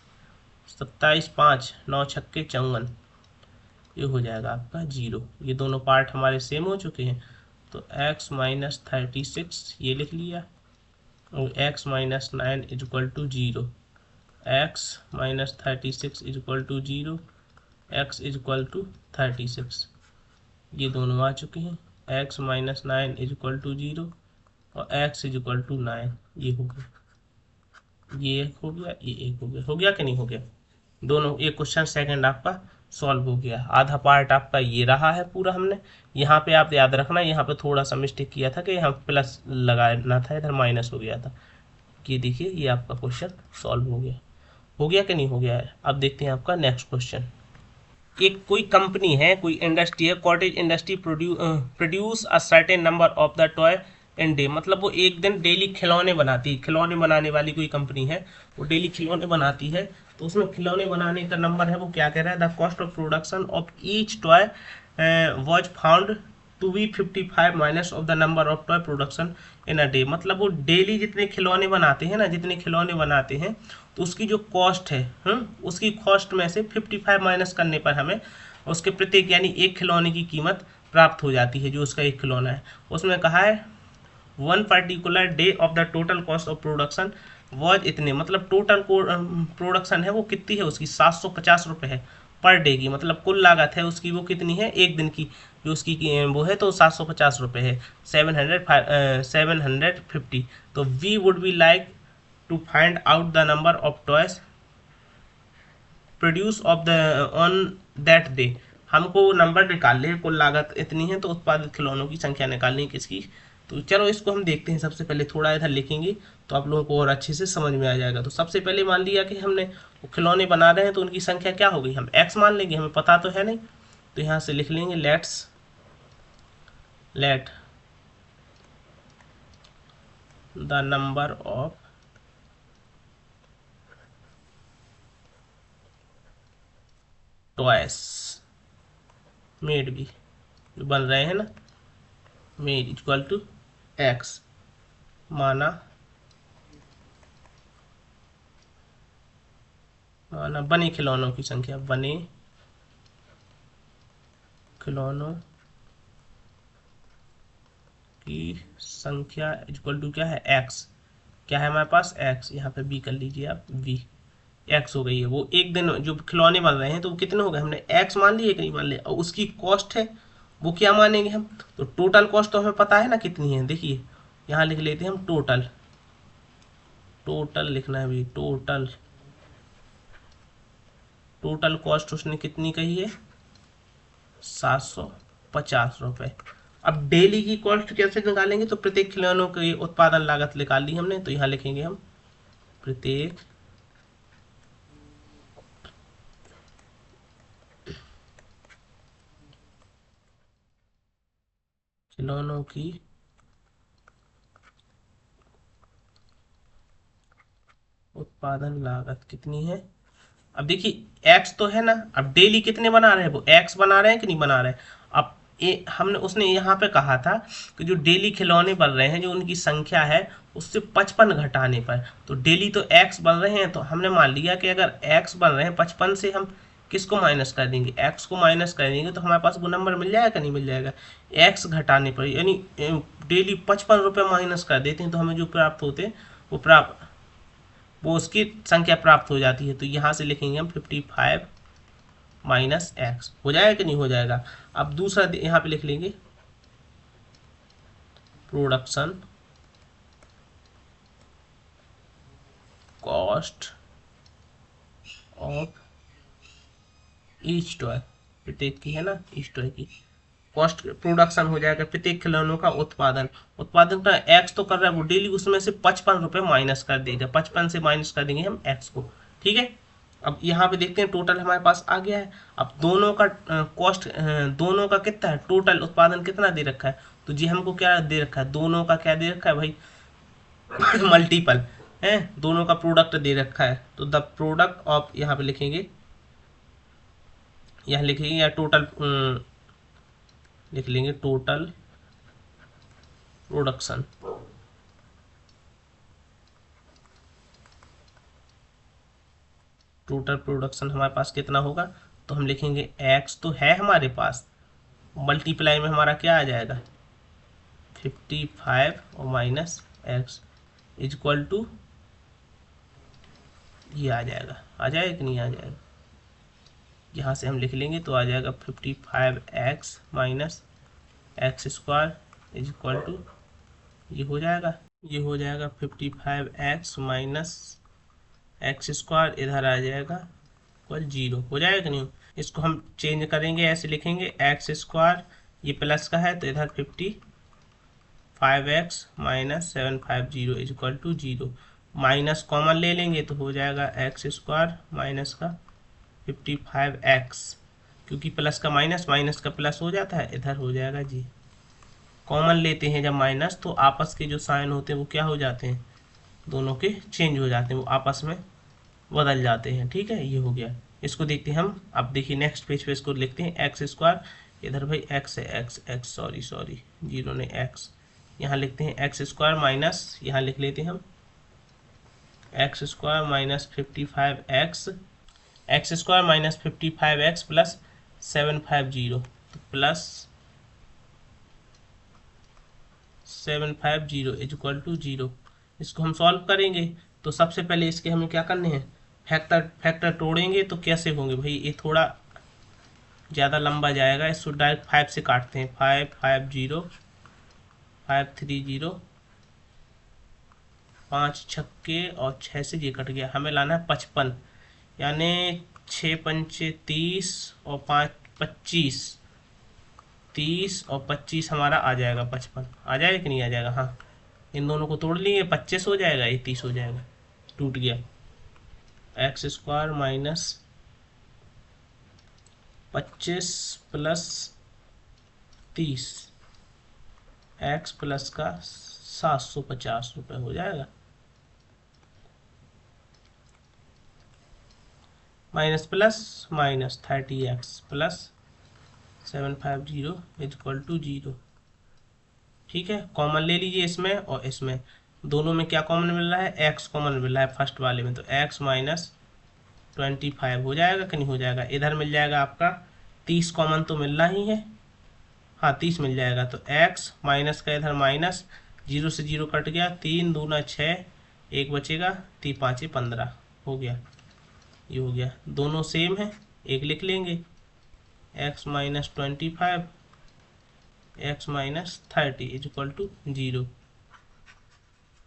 27 5 9 छक्के 54, ये हो जाएगा आपका 0। ये दोनों पार्ट हमारे सेम हो चुके हैं, तो x माइनस 36 ये लिख लिया, और x minus 9 equal to 0, x minus 36 equal to 0, x equal to 36। ये दोनों आ चुके हैं, x माइनस 9 इक्वल टू 0 और x इक्वल टू 9। ये हो गया, ये एक हो गया, ये एक हो गया। हो गया कि नहीं हो गया, दोनों। एक क्वेश्चन सेकंड आपका सॉल्व हो गया। आधा पार्ट आपका ये रहा है पूरा हमने। यहाँ पे आप याद रखना, यहाँ पे थोड़ा सा मिस्टेक किया था कि यहाँ प्लस लगाना था, इधर माइनस हो गया था। ये देखिए ये आपका क्वेश्चन सॉल्व हो गया। हो गया कि नहीं हो गया है। अब देखते हैं आपका नेक्स्ट क्वेश्चन। एक कोई कंपनी है, कोई इंडस्ट्री है, cottage industry produce a certain number of the toy in day, मतलब वो एक दिन डेली खिलौने बनाती है, खिलौने बनाने वाली कोई कंपनी है, वो डेली खिलौने बनाती है। तो उसमें खिलौने बनाने का नंबर है, वो क्या कह रहा है, the cost of production of each toy was found to be 55 minus of the number of toy production in a day, मतलब वो डेली जितने खिलौने बनाते हैं ना, जितने खिलौने बनाते हैं, तो उसकी जो कॉस्ट है, उसकी कॉस्ट में से 55 माइनस करने पर हमें उसके प्रत्येक यानी एक खिलौने की कीमत प्राप्त हो जाती है, जो उसका एक खिलौना है। उसमें कहा है one particular day of the total cost of production was इतने, मतलब टोटल प्रोडक्शन है वो कितनी है उसकी, 750 रुपये है पर डे की, मतलब कुल लागत है उसकी वो कितनी है एक दिन की, जो उसकी वो है तो 750 रुपये है, 750। तो we would be like to find out the number of toys produce of the on that day, हमको नंबर निकालने हैं, कुल लागत इतनी है तो उत्पादित खिलौनों की संख्या निकालनी है किसकी। तो चलो इसको हम देखते हैं, सबसे पहले थोड़ा इधर लिखेंगे तो आप लोगों को और अच्छे से समझ में आ जाएगा। तो सबसे पहले मान लिया कि हमने वो खिलौने बना रहे हैं तो उनकी संख्या क्या होगी, हम एक्स मान लेंगे, हमें पता तो है नहीं, तो यहाँ से लिख लेंगे let the number of toys made भी, जो बन रहे हैं ना, मेड इक्वल टू एक्स, माना बने खिलौनों की संख्या, बने खिलौनों की संख्या इक्वल टू क्या है, एक्स, क्या है हमारे पास एक्स, यहाँ पे बी कर लीजिए आप, वी एक्स हो गई है। वो एक दिन जो खिलौने बन रहे हैं तो वो कितने हो गए, हमने एक्स मान लिए कि नहीं मान लिए, और उसकी कॉस्ट है वो क्या मानेंगे हम, तो टोटल कॉस्ट तो हमें पता है ना कितनी है, देखिए यहाँ लिख लेते हैं हम टोटल, टोटल लिखना है भी, टोटल कॉस्ट उसने कितनी कही है, 750 रुपये। अब डेली की कॉस्ट कैसे निकालेंगे, तो प्रत्येक खिलौनों की उत्पादन लागत निकाल ली हमने, तो यहाँ लिखेंगे हम प्रत्येक खिलौनों की उत्पादन लागत कितनी है। अब देखिए एक्स तो है ना, अब डेली कितने बना रहे हैं, वो एक्स बना रहे हैं कि नहीं बना रहे हैं। अब हमने उसने यहाँ पे कहा था कि जो डेली खिलौने बन रहे हैं जो उनकी संख्या है उससे 55 घटाने पर, तो डेली तो एक्स बन रहे हैं, तो हमने मान लिया कि अगर एक्स बन रहे हैं 55 से हम किसको माइनस कर देंगे, एक्स को माइनस कर देंगे, तो हमारे पास वो नंबर मिल जाएगा नहीं मिल जाएगा, एक्स घटाने पर, यानी डेली 55 रुपये माइनस कर देते हैं तो हमें जो प्राप्त होते हैं वो उसकी संख्या प्राप्त हो जाती है। तो यहाँ से लिखेंगे हम 55 माइनस एक्स, हो जाएगा कि नहीं हो जाएगा। अब दूसरा यहाँ पे लिख लेंगे production cost of each toy, प्रत्येक की है ना, ईच टॉय की कॉस्ट, प्रोडक्शन हो जाएगा प्रत्येक खिलौनों का उत्पादन, उत्पादन का एक्स तो कर रहा है वो डेली, उसमें से 55 रुपये माइनस कर देगा, 55 से माइनस कर देंगे हम एक्स को, ठीक है। अब यहाँ पे देखते हैं टोटल हमारे पास आ गया है। अब दोनों का कॉस्ट, दोनों का कितना है, टोटल उत्पादन कितना दे रखा है, तो जी हमको क्या दे रखा है, दोनों का क्या दे रखा है भाई मल्टीपल है, दोनों का प्रोडक्ट दे रखा है, तो द प्रोडक्ट ऑफ, यहाँ पे लिखेंगे, यहाँ लिखेंगे या टोटल लिख लेंगे, टोटल प्रोडक्शन, टोटल प्रोडक्शन हमारे पास कितना होगा, तो हम लिखेंगे एक्स तो है हमारे पास, मल्टीप्लाई में हमारा क्या आ जाएगा 55 और माइनस एक्स इक्वल टू, ये आ जाएगा, आ जाएगा कि नहीं आ जाएगा, यहाँ से हम लिख लेंगे तो आ जाएगा 55x minus x square equal to, ये हो जाएगा, 55x माइनस एक्स स्क्वायर इधर आ जाएगा इक्वल 0, हो जाएगा कि नहीं। इसको हम चेंज करेंगे, ऐसे लिखेंगे एक्स स्क्वायर, ये प्लस का है तो इधर 55x minus 750 equal to 0, minus common ले लेंगे तो हो जाएगा एक्स स्क्वायर माइनस का 55x क्योंकि प्लस का माइनस, माइनस का प्लस हो जाता है, इधर हो जाएगा जी। कॉमन लेते हैं जब माइनस तो आपस के जो साइन होते हैं वो क्या हो जाते हैं, दोनों के चेंज हो जाते हैं, वो आपस में बदल जाते हैं। ठीक है, ये हो गया। इसको देखते हैं हम। अब देखिए नेक्स्ट पेज पे इसको लिखते हैं एक्स स्क्वायर, इधर भाई एक्स है, एक्स एक्स सॉरी जीरो ने एक्स, यहाँ लिखते हैं एक्स स्क्वायर माइनस, यहाँ लिख लेते हैं हम x square minus 55x, x square minus 55x plus 750, तो प्लस 750 इज इक्वल टू 0। इसको हम सॉल्व करेंगे तो सबसे पहले इसके हमें क्या करने हैं, फैक्टर फैक्टर तोड़ेंगे तो कैसे होंगे भाई, ये थोड़ा ज़्यादा लंबा जाएगा, इसको डायरेक्ट 5 से काटते हैं, 550 530, 5 छक्के और 6 से ये कट गया, हमें लाना है 55, यानी 6 पंचे 30 और 5 25, 30 और 25 हमारा आ जाएगा 55, आ जाएगा कि नहीं आ जाएगा, हाँ। इन दोनों को तोड़ लिए 25 हो जाएगा, ये 30 हो जाएगा, टूट गया। X square minus 25 plus 30 x plus का 750 रुपये हो जाएगा, minus plus minus 30x plus 750 is equal to 0। ठीक है, कॉमन ले लीजिए इसमें और इसमें, दोनों में क्या कॉमन मिल रहा है, x कॉमन मिल रहा है फर्स्ट वाले में, तो x माइनस 25 हो जाएगा कि नहीं हो जाएगा। इधर मिल जाएगा आपका 30 कॉमन तो मिल रहा ही है, हाँ 30 मिल जाएगा, तो x माइनस का इधर माइनस, 0 से 0 कट गया, 3 दूना 6, 1 बचेगा, 3 5 15 हो गया, ये हो गया। दोनों सेम है, एक लिख लेंगे, x minus 25 x minus 30 is equal to 0।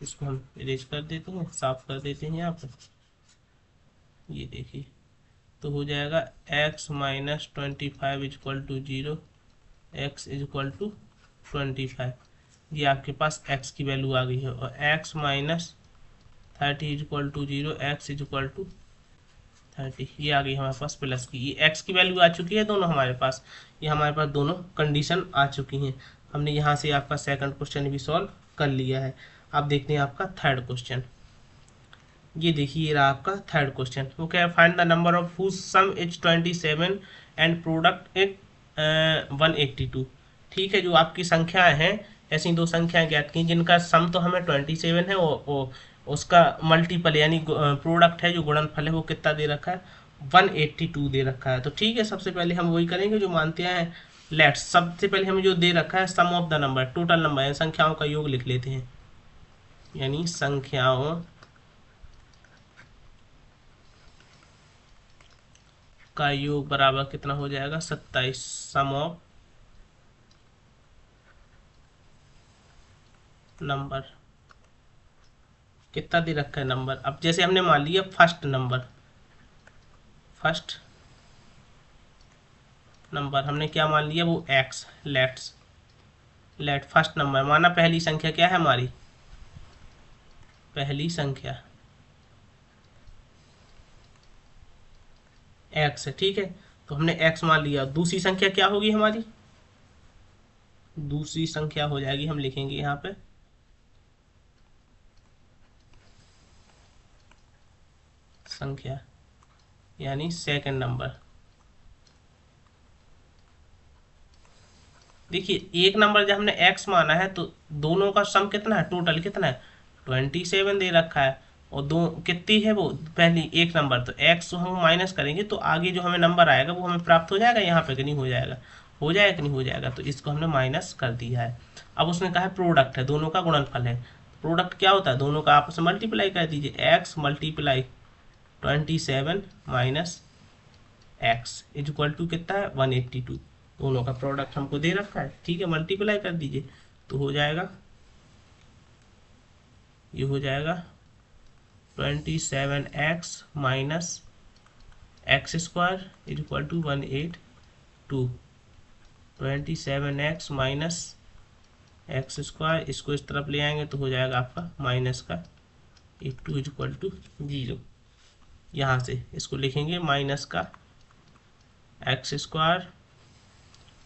इसको हम इरेज कर देते हैं, साफ कर देते हैं यहाँ पर, ये देखिए, तो हो जाएगा x minus 25 is equal to 0, x is equal to 25, ये आपके पास x की वैल्यू आ गई है, और x minus 30 is equal to 0, x is equal to 30, ये आ गई हमारे पास प्लस की, ये x की वैल्यू आ चुकी है दोनों हमारे पास, ये हमारे पास दोनों कंडीशन आ चुकी हैं। हमने यहाँ से आपका सेकंड क्वेश्चन भी सॉल्व कर लिया है। अब देखते हैं आपका थर्ड क्वेश्चन। ये देखिए, ये रहा आपका थर्ड क्वेश्चन। वो क्या है, find the number of whose sum is 27 and product is 182। ठीक है, जो आपकी संख्याएं हैं, ऐसी दो संख्याएं ज्ञात की जिनका सम तो हमें 27 है, वो उसका मल्टीपल यानी प्रोडक्ट है, जो गुणनफल है वो कितना दे रखा है, 182 दे रखा है। तो ठीक है, सबसे पहले हम वही करेंगे जो मानते हैं, लेट्स सबसे पहले हमें जो दे रखा है sum of the number, total number यानी संख्याओं का योग लिख लेते हैं, यानी संख्याओं का योग बराबर कितना हो जाएगा, 27, सम ऑफ नंबर, कितना दे रखा है नंबर। अब जैसे हमने मान लिया फर्स्ट नंबर हमने क्या मान लिया, वो x, लेट फर्स्ट नंबर माना, पहली संख्या क्या है हमारी, पहली संख्या x है। ठीक है, तो हमने x मान लिया, दूसरी संख्या क्या होगी हमारी, दूसरी संख्या हो जाएगी, हम लिखेंगे यहाँ पे संख्या यानी सेकंड नंबर। देखिए, एक नंबर जब हमने x माना है तो दोनों का सम कितना है, टोटल कितना है, 27 दे रखा है, और दो कितनी है वो पहली एक नंबर, तो x हम माइनस करेंगे तो आगे जो हमें नंबर आएगा वो हमें प्राप्त हो जाएगा यहाँ पे कि नहीं हो जाएगा, हो जाएगा कि नहीं हो जाएगा, तो इसको हमने माइनस कर दिया है। अब उसने कहा है प्रोडक्ट है, दोनों का गुणनफल है, प्रोडक्ट क्या होता है, दोनों का आपस में मल्टीप्लाई कर दीजिए, x multiply 27 minus x is equal to कितना है, 182, दोनों का प्रोडक्ट हमको दे रखा है। ठीक है, मल्टीप्लाई कर दीजिए तो हो जाएगा, ये हो जाएगा 27x minus x square is equal to 182, 27x minus x square, इसको इस तरफ ले आएंगे तो हो जाएगा आपका माइनस का 82 इज इक्वल टू 0। यहाँ से इसको लिखेंगे माइनस का एक्स स्क्वायर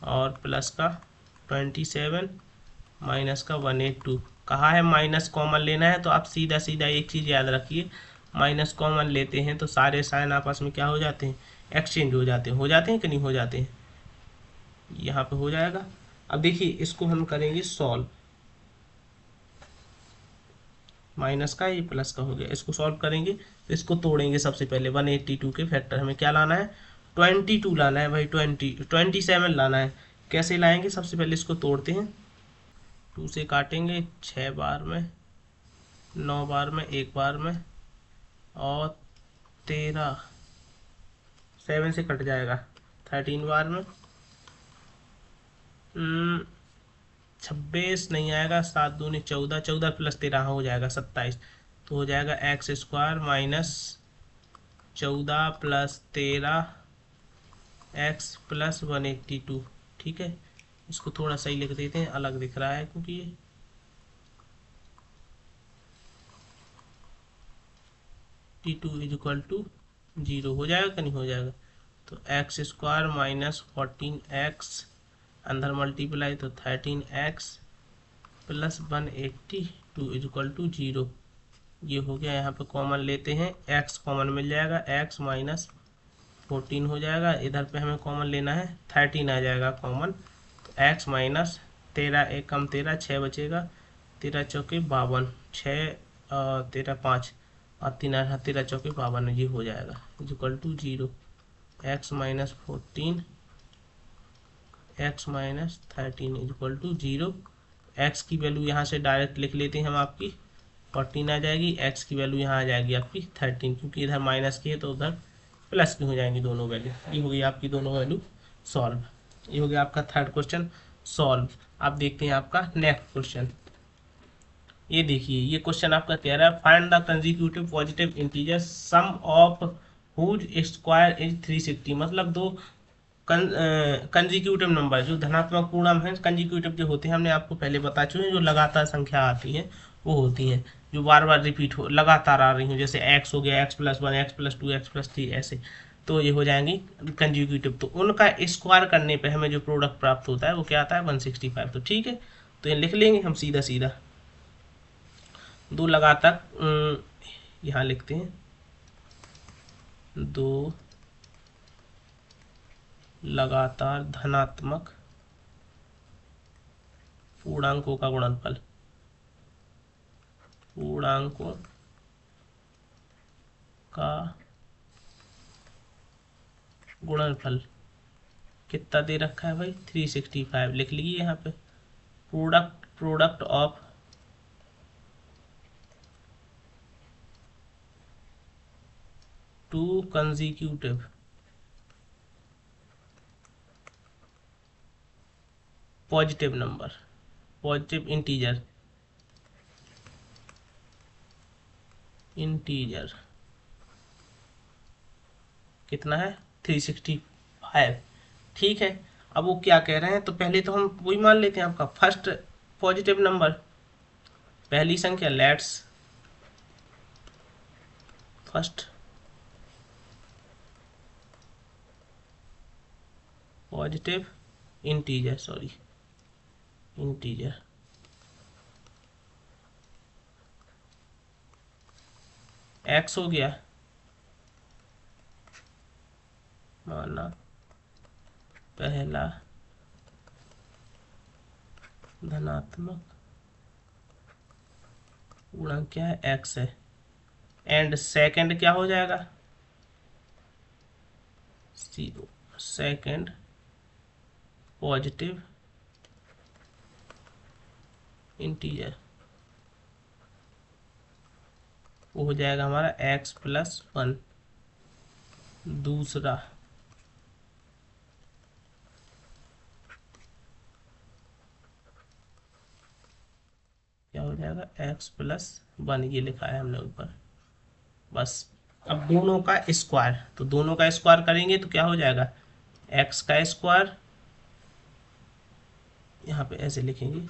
और प्लस का 27 माइनस का 182। कहा है माइनस कॉमन लेना है, तो आप सीधा सीधा एक चीज़ याद रखिए, माइनस कॉमन लेते हैं तो सारे साइन आपस में क्या हो जाते हैं, एक्सचेंज हो जाते हैं कि नहीं हो जाते हैं, यहाँ पे हो जाएगा। अब देखिए इसको हम करेंगे सॉल्व, माइनस का ये प्लस का हो गया, इसको सॉल्व करेंगे तो इसको तोड़ेंगे। सबसे पहले 182 के फैक्टर हमें क्या लाना है, 22 लाना है भाई, 27 लाना है। कैसे लाएंगे, सबसे पहले इसको तोड़ते हैं, 2 से काटेंगे 6 बार में, 9 बार में, 1 बार में, और 13, 7 से कट जाएगा, 13 बार में, 26 नहीं आएगा, 7 दूनी 14, 14 प्लस 13 हो जाएगा 27, तो हो जाएगा x square minus 14 plus 13 x plus 182। ठीक है, इसको थोड़ा सही लिख देते हैं, अलग दिख रहा है क्योंकि ये T2 इज इक्वल टू 0 हो जाएगा कि नहीं हो जाएगा। तो एक्स स्क्वायर माइनस 14x अंदर मल्टीप्लाई तो 13x plus 182 is equal to 0। ये हो गया, यहाँ पे कॉमन लेते हैं, x कॉमन मिल जाएगा, x माइनस 14 हो जाएगा, इधर पे हमें कॉमन लेना है 13 आ जाएगा कॉमन, तो x माइनस 13, एक कम 13, 6 बचेगा, 13 चौके 52, 6 13 5 और 3 13 चौके 52, ये हो जाएगा is equal to 0। X minus 14 x minus 13 is equal to 0। एक्स की वैल्यू यहाँ से डायरेक्ट लिख लेते हैं हम, आपकी 14 आ जाएगी, एक्स की वैल्यू यहाँ आ जाएगी आपकी 13, क्योंकि इधर माइनस की है तो उधर प्लस की हो जाएंगी दोनों वैल्यू। ये हो गई आपकी दोनों वैल्यू सॉल्व। ये हो गया आपका थर्ड क्वेश्चन सॉल्व। आप देखते हैं आपका नेक्स्ट क्वेश्चन। ये देखिए, ये क्वेश्चन आपका कह रहा है find the consecutive positive integer sum of whose square is 360। मतलब दो कंसेक्यूटिव नंबर जो धनात्मक पूर्णांक है, कंसेक्यूटिव जो होते हैं हमने आपको पहले बता चुके हैं, जो लगातार संख्या आती है वो होती हैं, जो बार बार रिपीट हो लगातार आ रही हूँ, जैसे एक्स हो गया, x plus 1, x plus 2, x plus 3, ऐसे, तो ये हो जाएंगी कंसेक्यूटिव। तो उनका स्क्वायर करने पे हमें जो प्रोडक्ट प्राप्त होता है वो क्या आता है, 165। तो ठीक है, तो ये लिख लेंगे हम सीधा सीधा, दो लगातार यहाँ लिखते हैं, दो लगातार धनात्मक पूर्णांकों का गुणनफल, पूर्णांकों का गुणनफल कितना दे रखा है भाई, 365 लिख लीजिए यहाँ पे। Product of to consecutive positive number, positive integer कितना है, 365। ठीक है, अब वो क्या कह रहे हैं, तो पहले तो हम वही मान लेते हैं आपका फर्स्ट पॉजिटिव नंबर, पहली संख्या, let's first positive integer, sorry integer, x हो गया, माना पहला धनात्मक पूर्णांक क्या है, एक्स है, एंड सेकंड क्या हो जाएगा, 0, सेकंड पॉजिटिव इंटीजर वो हो जाएगा हमारा एक्स प्लस 1। दूसरा क्या हो जाएगा, एक्स प्लस 1, ये लिखा है हमने ऊपर, बस। अब दोनों का स्क्वायर, तो दोनों का स्क्वायर करेंगे तो क्या हो जाएगा, एक्स का स्क्वायर, यहाँ पे ऐसे लिखेंगे,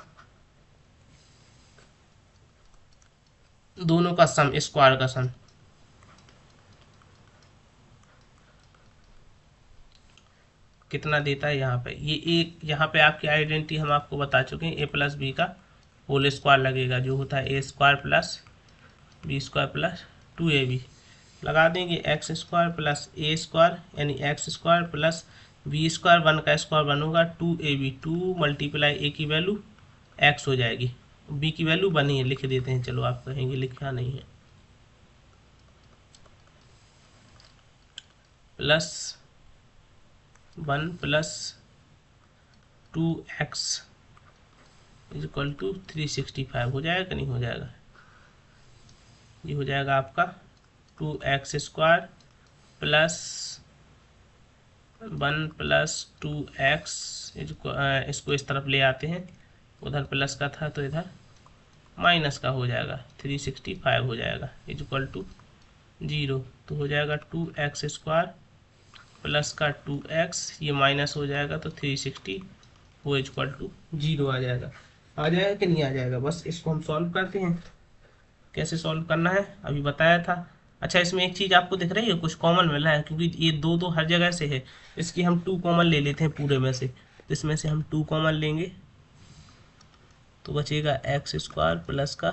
दोनों का सम, स्क्वायर का सम, कितना देता है यहाँ पे, ये एक यहाँ पे आपकी आइडेंटिटी हम आपको बता चुके हैं, ए प्लस बी का होल स्क्वायर लगेगा जो होता है a square plus b square plus 2ab। लगा देंगे x square plus a square यानी x square plus b square, 1 का स्क्वायर 1 होगा 2ab, 2 मल्टीप्लाई ए की वैल्यू एक्स हो जाएगी, बी की वैल्यू 1 ही है, लिख देते हैं। चलो आप कहेंगे लिखा नहीं है, plus 1 plus 2x is equal to 365 हो जाएगा कि नहीं हो जाएगा, ये हो जाएगा आपका 2x square plus 1 plus 2x, इसको इस तरफ ले आते हैं, उधर प्लस का था तो इधर माइनस का हो जाएगा, 365 हो जाएगा इज इक्वल टू 0। तो हो जाएगा 2x स्क्वायर प्लस का 2x, ये माइनस हो जाएगा तो 360 वो इज इक्वल टू 0 आ जाएगा। आ जाएगा कि नहीं आ जाएगा, बस इसको हम सॉल्व करते हैं। कैसे सॉल्व करना है अभी बताया था। अच्छा, इसमें एक चीज़ आपको दिख रही है, कुछ कॉमन मिला है, क्योंकि ये दो दो हर जगह से है, इसकी हम 2 कॉमन ले लेते हैं पूरे में से, तो इसमें से हम 2 कॉमन लेंगे तो बचेगा एक्स स्क्वायर प्लस का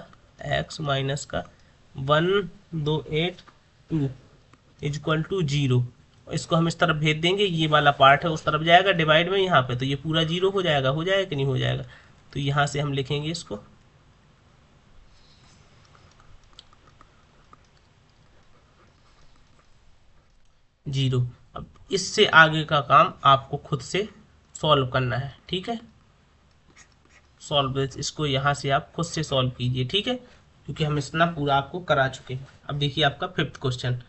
एक्स माइनस का 1282 इज इक्वल टू 0। इसको हम इस तरफ भेज देंगे, ये वाला पार्ट है उस तरफ जाएगा डिवाइड में यहाँ पे, तो ये पूरा 0 हो जाएगा कि नहीं हो जाएगा। तो यहाँ से हम लिखेंगे इसको 0। अब इससे आगे का काम आपको खुद से सॉल्व करना है, ठीक है। सॉल्व इसको यहाँ से आप खुद से सॉल्व कीजिए, ठीक है, क्योंकि हम इतना पूरा आपको करा चुके हैं। अब देखिए आपका 5th क्वेश्चन,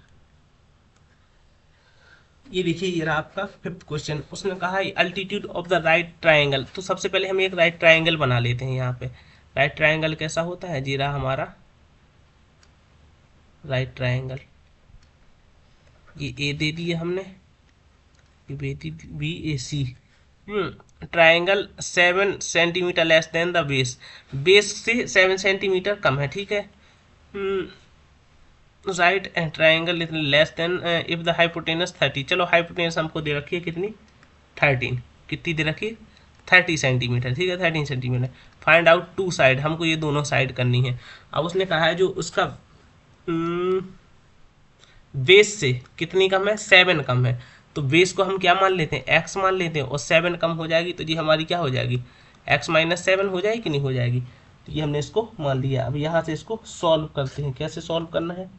ये देखिए ये रहा आपका 5th क्वेश्चन। उसने कहा है altitude of the right triangle. तो सबसे पहले हम एक राइट ट्राइंगल बना लेते हैं। यहाँ पे राइट ट्राइंगल कैसा होता है, जी रहा हमारा राइट ट्राइंगल, ये ए दे दिया हमने, ये B A C. Triangle 7 centimetre less than the base, base से 7 सेंटीमीटर कम है, ठीक है। Right and triangle less than if the hypotenuse 30। चलो हाइपोटेनस हमको दे रखी है कितनी, 13। कितनी दे रखी है, 30 सेंटीमीटर, ठीक है, 13 सेंटीमीटर। फाइंड आउट 2 साइड, हमको ये दोनों साइड करनी है। अब उसने कहा है जो उसका बेस से कितनी कम है, 7 कम है, तो बेस को हम क्या मान लेते हैं, x मान लेते हैं, और 7 कम हो जाएगी तो जी हमारी क्या हो जाएगी, x माइनस 7 हो जाएगी कि नहीं हो जाएगी। तो ये हमने इसको मान लिया। अब यहाँ से इसको सॉल्व करते हैं, कैसे सॉल्व करना है,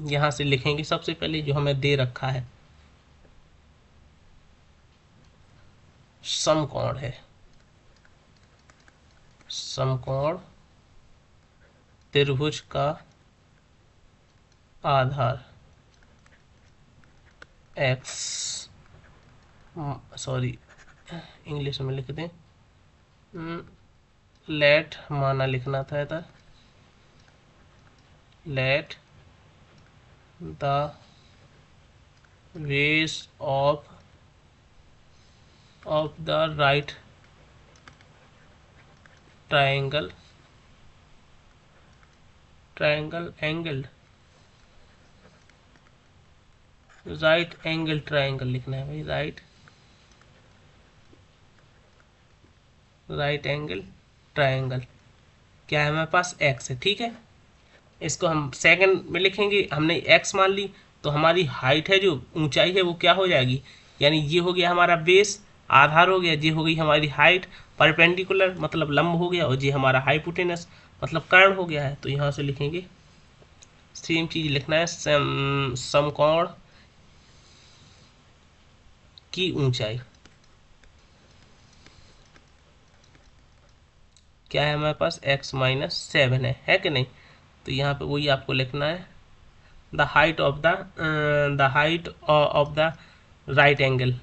यहाँ से लिखेंगे सबसे पहले जो हमें दे रखा है समकोण है, समकोण त्रिभुज का आधार x, सॉरी इंग्लिश में लिख दें, लेट माना लिखना था इधर, let the base of the right triangle angled, right angle triangle लिखना है भाई, राइट एंगल ट्राइंगल क्या है हमारे पास, x है, ठीक है। इसको हम सेकंड में लिखेंगे, हमने x मान ली, तो हमारी हाइट है जो ऊंचाई है वो क्या हो जाएगी, यानी ये हो गया हमारा बेस, आधार हो गया, ये हो गई हमारी हाइट, परपेंडिकुलर मतलब लंब हो गया, और ये हमारा हाइपोटेनस मतलब कर्ण हो गया है। तो यहाँ से लिखेंगे सेम चीज लिखना है, समकोण की ऊंचाई क्या है हमारे पास, x माइनस 7 है कि नहीं। तो यहाँ पे वही आपको लिखना है, the height of the right angle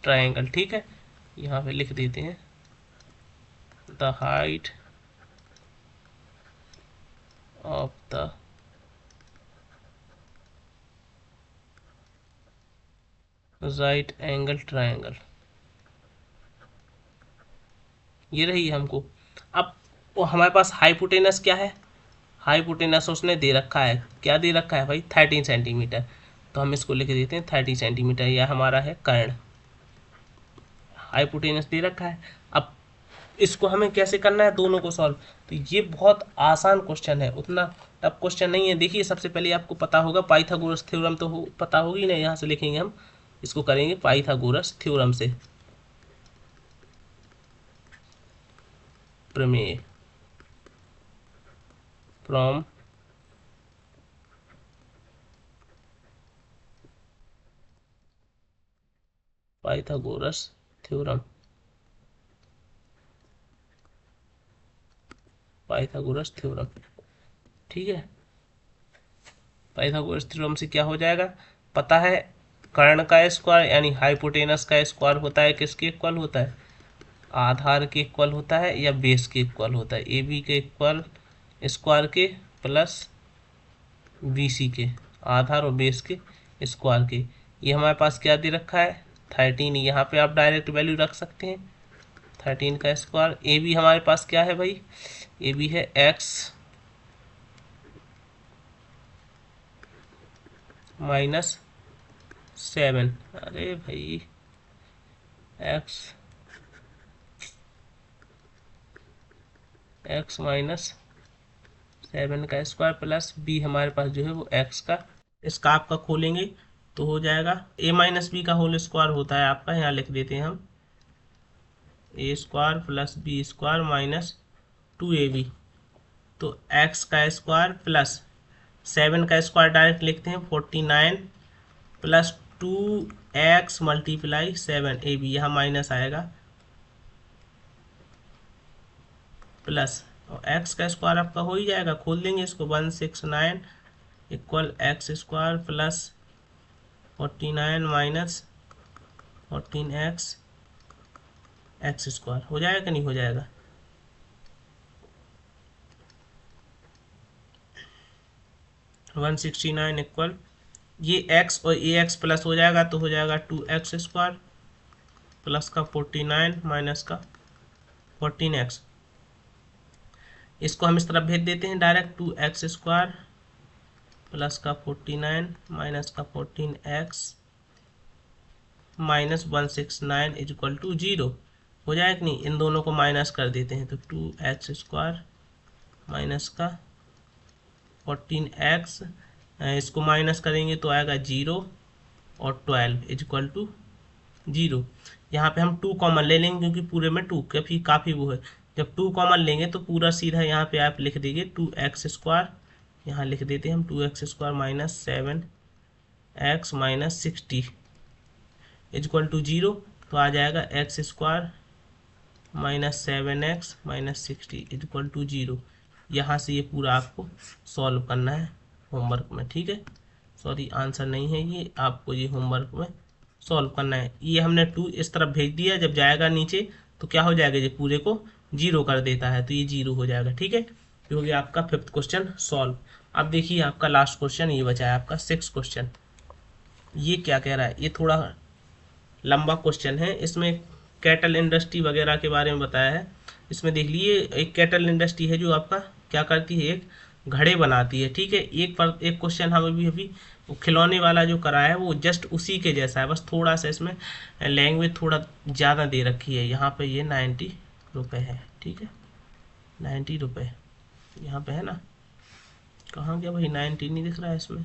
triangle, ठीक है। यहाँ पे लिख देते हैं the height of the right angle triangle, ये रही हमको। अब वो हमारे पास हाइपोटेनस क्या है, हाइपोटेनस उसने दे रखा है, क्या दे रखा है भाई, 13 सेंटीमीटर, तो हम इसको लिख देते हैं 30 सेंटीमीटर, यह हमारा है कर्ण, हाइपोटेनस दे रखा है। अब इसको हमें कैसे करना है, दोनों को सॉल्व, तो ये बहुत आसान क्वेश्चन है, उतना टफ क्वेश्चन नहीं है। देखिए सबसे पहले आपको पता होगा पाइथागोरस थ्योरम तो पता होगी ना, यहाँ से लिखेंगे हम, इसको करेंगे पाइथागोरस थ्योरम से, प्रमेय, from Pythagoras theorem, Pythagoras theorem, ठीक है। पाइथागोरस थ्योरम से क्या हो जाएगा, पता है कर्ण का स्क्वायर यानी हाइपोटेनस का स्क्वायर होता है किसके इक्वल होता है, आधार के इक्वल होता है या बेस के इक्वल होता है, ए बी के इक्वल स्क्वायर के प्लस बी सी के, आधार और बेस के स्क्वायर के। ये हमारे पास क्या दे रखा है 13, यहाँ पे आप डायरेक्ट वैल्यू रख सकते हैं 13 का स्क्वायर। ए बी हमारे पास क्या है भाई, ए बी है एक्स माइनस 7, अरे भाई एक्स माइनस 7 का स्क्वायर प्लस बी हमारे पास जो है वो एक्स का, इसका आपका खोलेंगे तो हो जाएगा ए माइनस बी का होल स्क्वायर होता है आपका, यहाँ लिख देते हैं हम a square plus b square minus 2ab, तो एक्स का स्क्वायर प्लस 7 का स्क्वायर डायरेक्ट लिखते हैं 49 प्लस 2x मल्टीप्लाई 7ab, यहाँ माइनस आएगा प्लस, और एक्स का स्क्वायर आपका हो ही जाएगा, खोल देंगे इसको 169 equal x square plus 49 minus 14x x square, हो जाएगा कि नहीं हो जाएगा, 169 इक्वल ये x और ए एक्स प्लस हो जाएगा तो हो जाएगा 2x स्क्वायर प्लस का 49 माइनस का 14x, इसको हम इस तरफ भेज देते हैं डायरेक्ट, 2x स्क्वायर प्लस का 49 माइनस का 14x minus 169 is equal to 0, हो जाएगा कि नहीं, इन दोनों को माइनस कर देते हैं तो 2x स्क्वायर माइनस का 14x, इसको माइनस करेंगे तो आएगा 0 और 12 इज इक्वल टू 0। यहाँ पे हम 2 कॉमन ले लेंगे क्योंकि पूरे में 2 काफ़ी वो है, जब 2 कॉमन लेंगे तो पूरा सीधा यहाँ पे आप लिख देंगे 2x स्क्वायर, यहाँ लिख देते हैं हम 2x square minus 7x minus 60 is equal to 0, तो आ जाएगा x square minus 7x minus 60 is equal to 0। यहाँ से ये पूरा आपको सॉल्व करना है होमवर्क में, ठीक है, सॉरी आंसर नहीं है ये, आपको ये होमवर्क में सॉल्व करना है। ये हमने 2 इस तरफ भेज दिया, जब जाएगा नीचे तो क्या हो जाएगा, ये पूरे को 0 कर देता है तो ये 0 हो जाएगा, ठीक है। ये हो गया आपका 5th क्वेश्चन सॉल्व। अब देखिए आपका लास्ट क्वेश्चन ये बचा है आपका 6th क्वेश्चन। ये क्या कह रहा है, ये थोड़ा लंबा क्वेश्चन है, इसमें कैटल इंडस्ट्री वगैरह के बारे में बताया है। इसमें देख लीजिए एक कैटल इंडस्ट्री है जो आपका क्या करती है, एक घड़े बनाती है, ठीक है। एक क्वेश्चन हम अभी वो खिलौने वाला जो कराया है वो जस्ट उसी के जैसा है, बस थोड़ा सा इसमें लैंग्वेज थोड़ा ज़्यादा दे रखी है। यहाँ पे ये 90 रुपये है, ठीक है, 90 रुपये यहाँ पे है ना, कहाँ गया भाई, 90 नहीं दिख रहा है इसमें,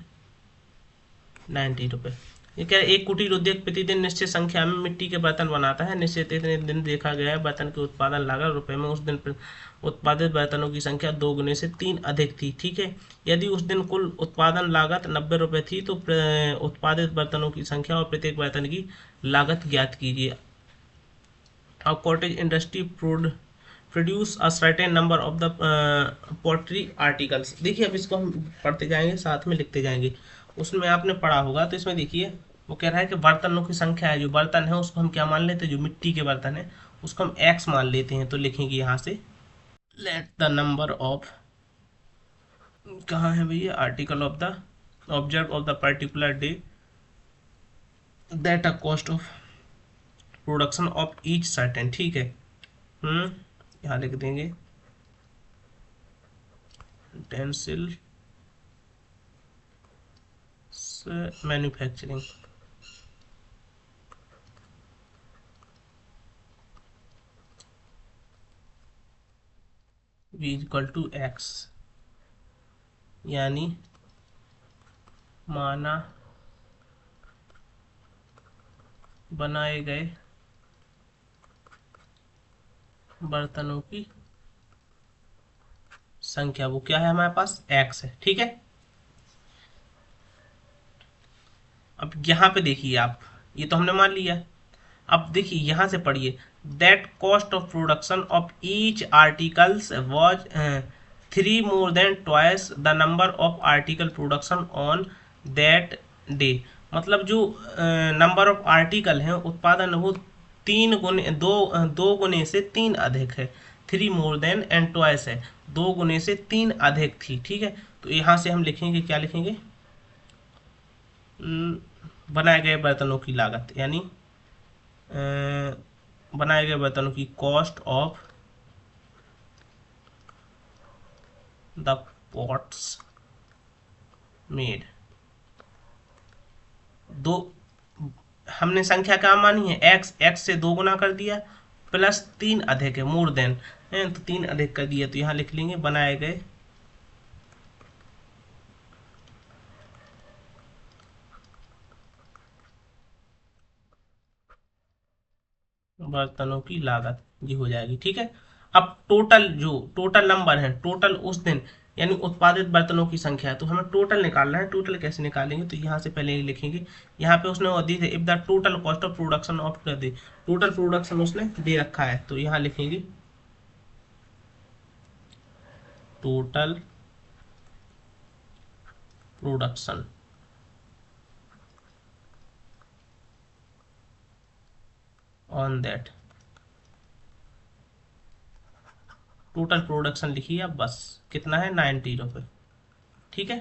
90 रुपये। ये क्या है, एक कुटीर उद्योग प्रतिदिन निश्चित संख्या में मिट्टी के बर्तन बनाता है, निश्चित इतने दिन देखा गया है बर्तन की उत्पादन लागत रुपए में उस दिन उत्पादित बर्तनों की संख्या 2 गुने से 3 अधिक थी, ठीक है। यदि उस दिन कुल उत्पादन लागत 90 रुपये थी तो उत्पादित बर्तनों की संख्या और प्रत्येक बर्तन की लागत ज्ञात कीजिए। और cottage industry produce a certain number of the poultry articles. देखिए अब इसको हम पढ़ते जाएंगे साथ में लिखते जाएंगे, उसमें आपने पढ़ा होगा। तो इसमें देखिए वो कह रहा है कि बर्तनों की संख्या है, जो बर्तन है उसको हम क्या मान लेते हैं, जो मिट्टी के बर्तन है उसको हम x मान लेते हैं। तो लिखेंगे यहाँ से लेट द नंबर ऑफ, कहाँ है भैया, article of the observe of the particular day that a cost of production of each certain, ठीक है। यहाँ लिख देंगे tensile manufacturing. v equal to x, यानी माना बनाए गए बर्तनों की संख्या, वो क्या है हमारे पास x है, ठीक है। अब यहाँ पे देखिए आप, ये तो हमने मान लिया। अब देखिए यहाँ से पढ़िए, that cost of production of each articles was 3 more than twice the number of article production on that day. मतलब जो नंबर ऑफ आर्टिकल हैं उत्पादन, वो 2 गुने से 3 अधिक है। 3 more than एंड ट्वाइस है, 2 गुने से 3 अधिक थी, ठीक है। तो यहाँ से हम लिखेंगे, क्या लिखेंगे, बनाए गए बर्तनों की लागत, यानी बनाए गए बर्तनों की cost of the pots made. दो, हमने संख्या क्या मानी है, एक्स, एक्स से 2 गुना कर दिया, प्लस 3 अधिक है, मोर देन है, तो 3 अधिक कर दिया, तो यहाँ लिख लेंगे बनाए गए बर्तनों की लागत, ये हो जाएगी, ठीक है। अब टोटल, जो टोटल नंबर है, टोटल उस दिन यानी उत्पादित बर्तनों की संख्या है, तो हमें टोटल निकालना है। टोटल कैसे निकालेंगे, तो यहाँ से पहले लिखेंगे, यहाँ पे उसने दी थी, if the total cost of production of they, total production उसने दे रखा है, तो यहाँ लिखेंगे total production on that, total production लिखिए अब, बस कितना है 90 रुपये, ठीक है।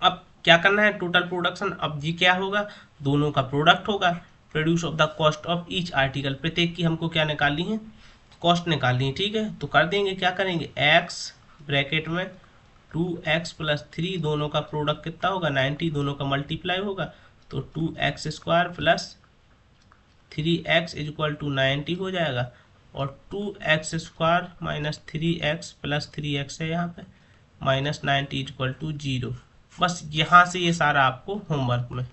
अब क्या करना है, टोटल प्रोडक्शन, अब ये क्या होगा, दोनों का प्रोडक्ट होगा, produce of the cost of each article, प्रत्येक की हमको क्या निकालनी है, कॉस्ट निकालनी है, ठीक है। तो कर देंगे, क्या करेंगे, x ब्रैकेट में 2x प्लस 3, दोनों का प्रोडक्ट कितना होगा 90, दोनों का मल्टीप्लाई होगा, तो 2x square plus 3x is equal to 90 हो जाएगा, और 2x square minus 3x plus 3x है यहाँ पे, माइनस 90 इज इक्वल टू 0। बस यहाँ से ये सारा आपको होमवर्क में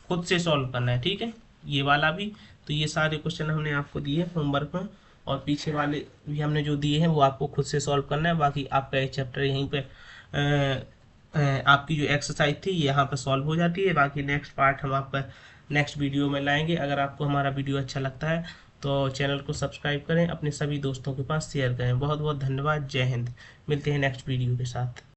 खुद से सॉल्व करना है, ठीक है, ये वाला भी। तो ये सारे क्वेश्चन हमने आपको दिए होमवर्क में, और पीछे वाले भी हमने जो दिए हैं वो आपको खुद से सॉल्व करना है। बाकी आपका ये चैप्टर यहीं पे आपकी जो एक्सरसाइज थी यहाँ पे सॉल्व हो जाती है। बाकी नेक्स्ट पार्ट हम आपका नेक्स्ट वीडियो में लाएंगे। अगर आपको हमारा वीडियो अच्छा लगता है तो चैनल को सब्सक्राइब करें, अपने सभी दोस्तों के पास शेयर करें। बहुत बहुत धन्यवाद, जय हिंद। मिलते हैं नेक्स्ट वीडियो के साथ।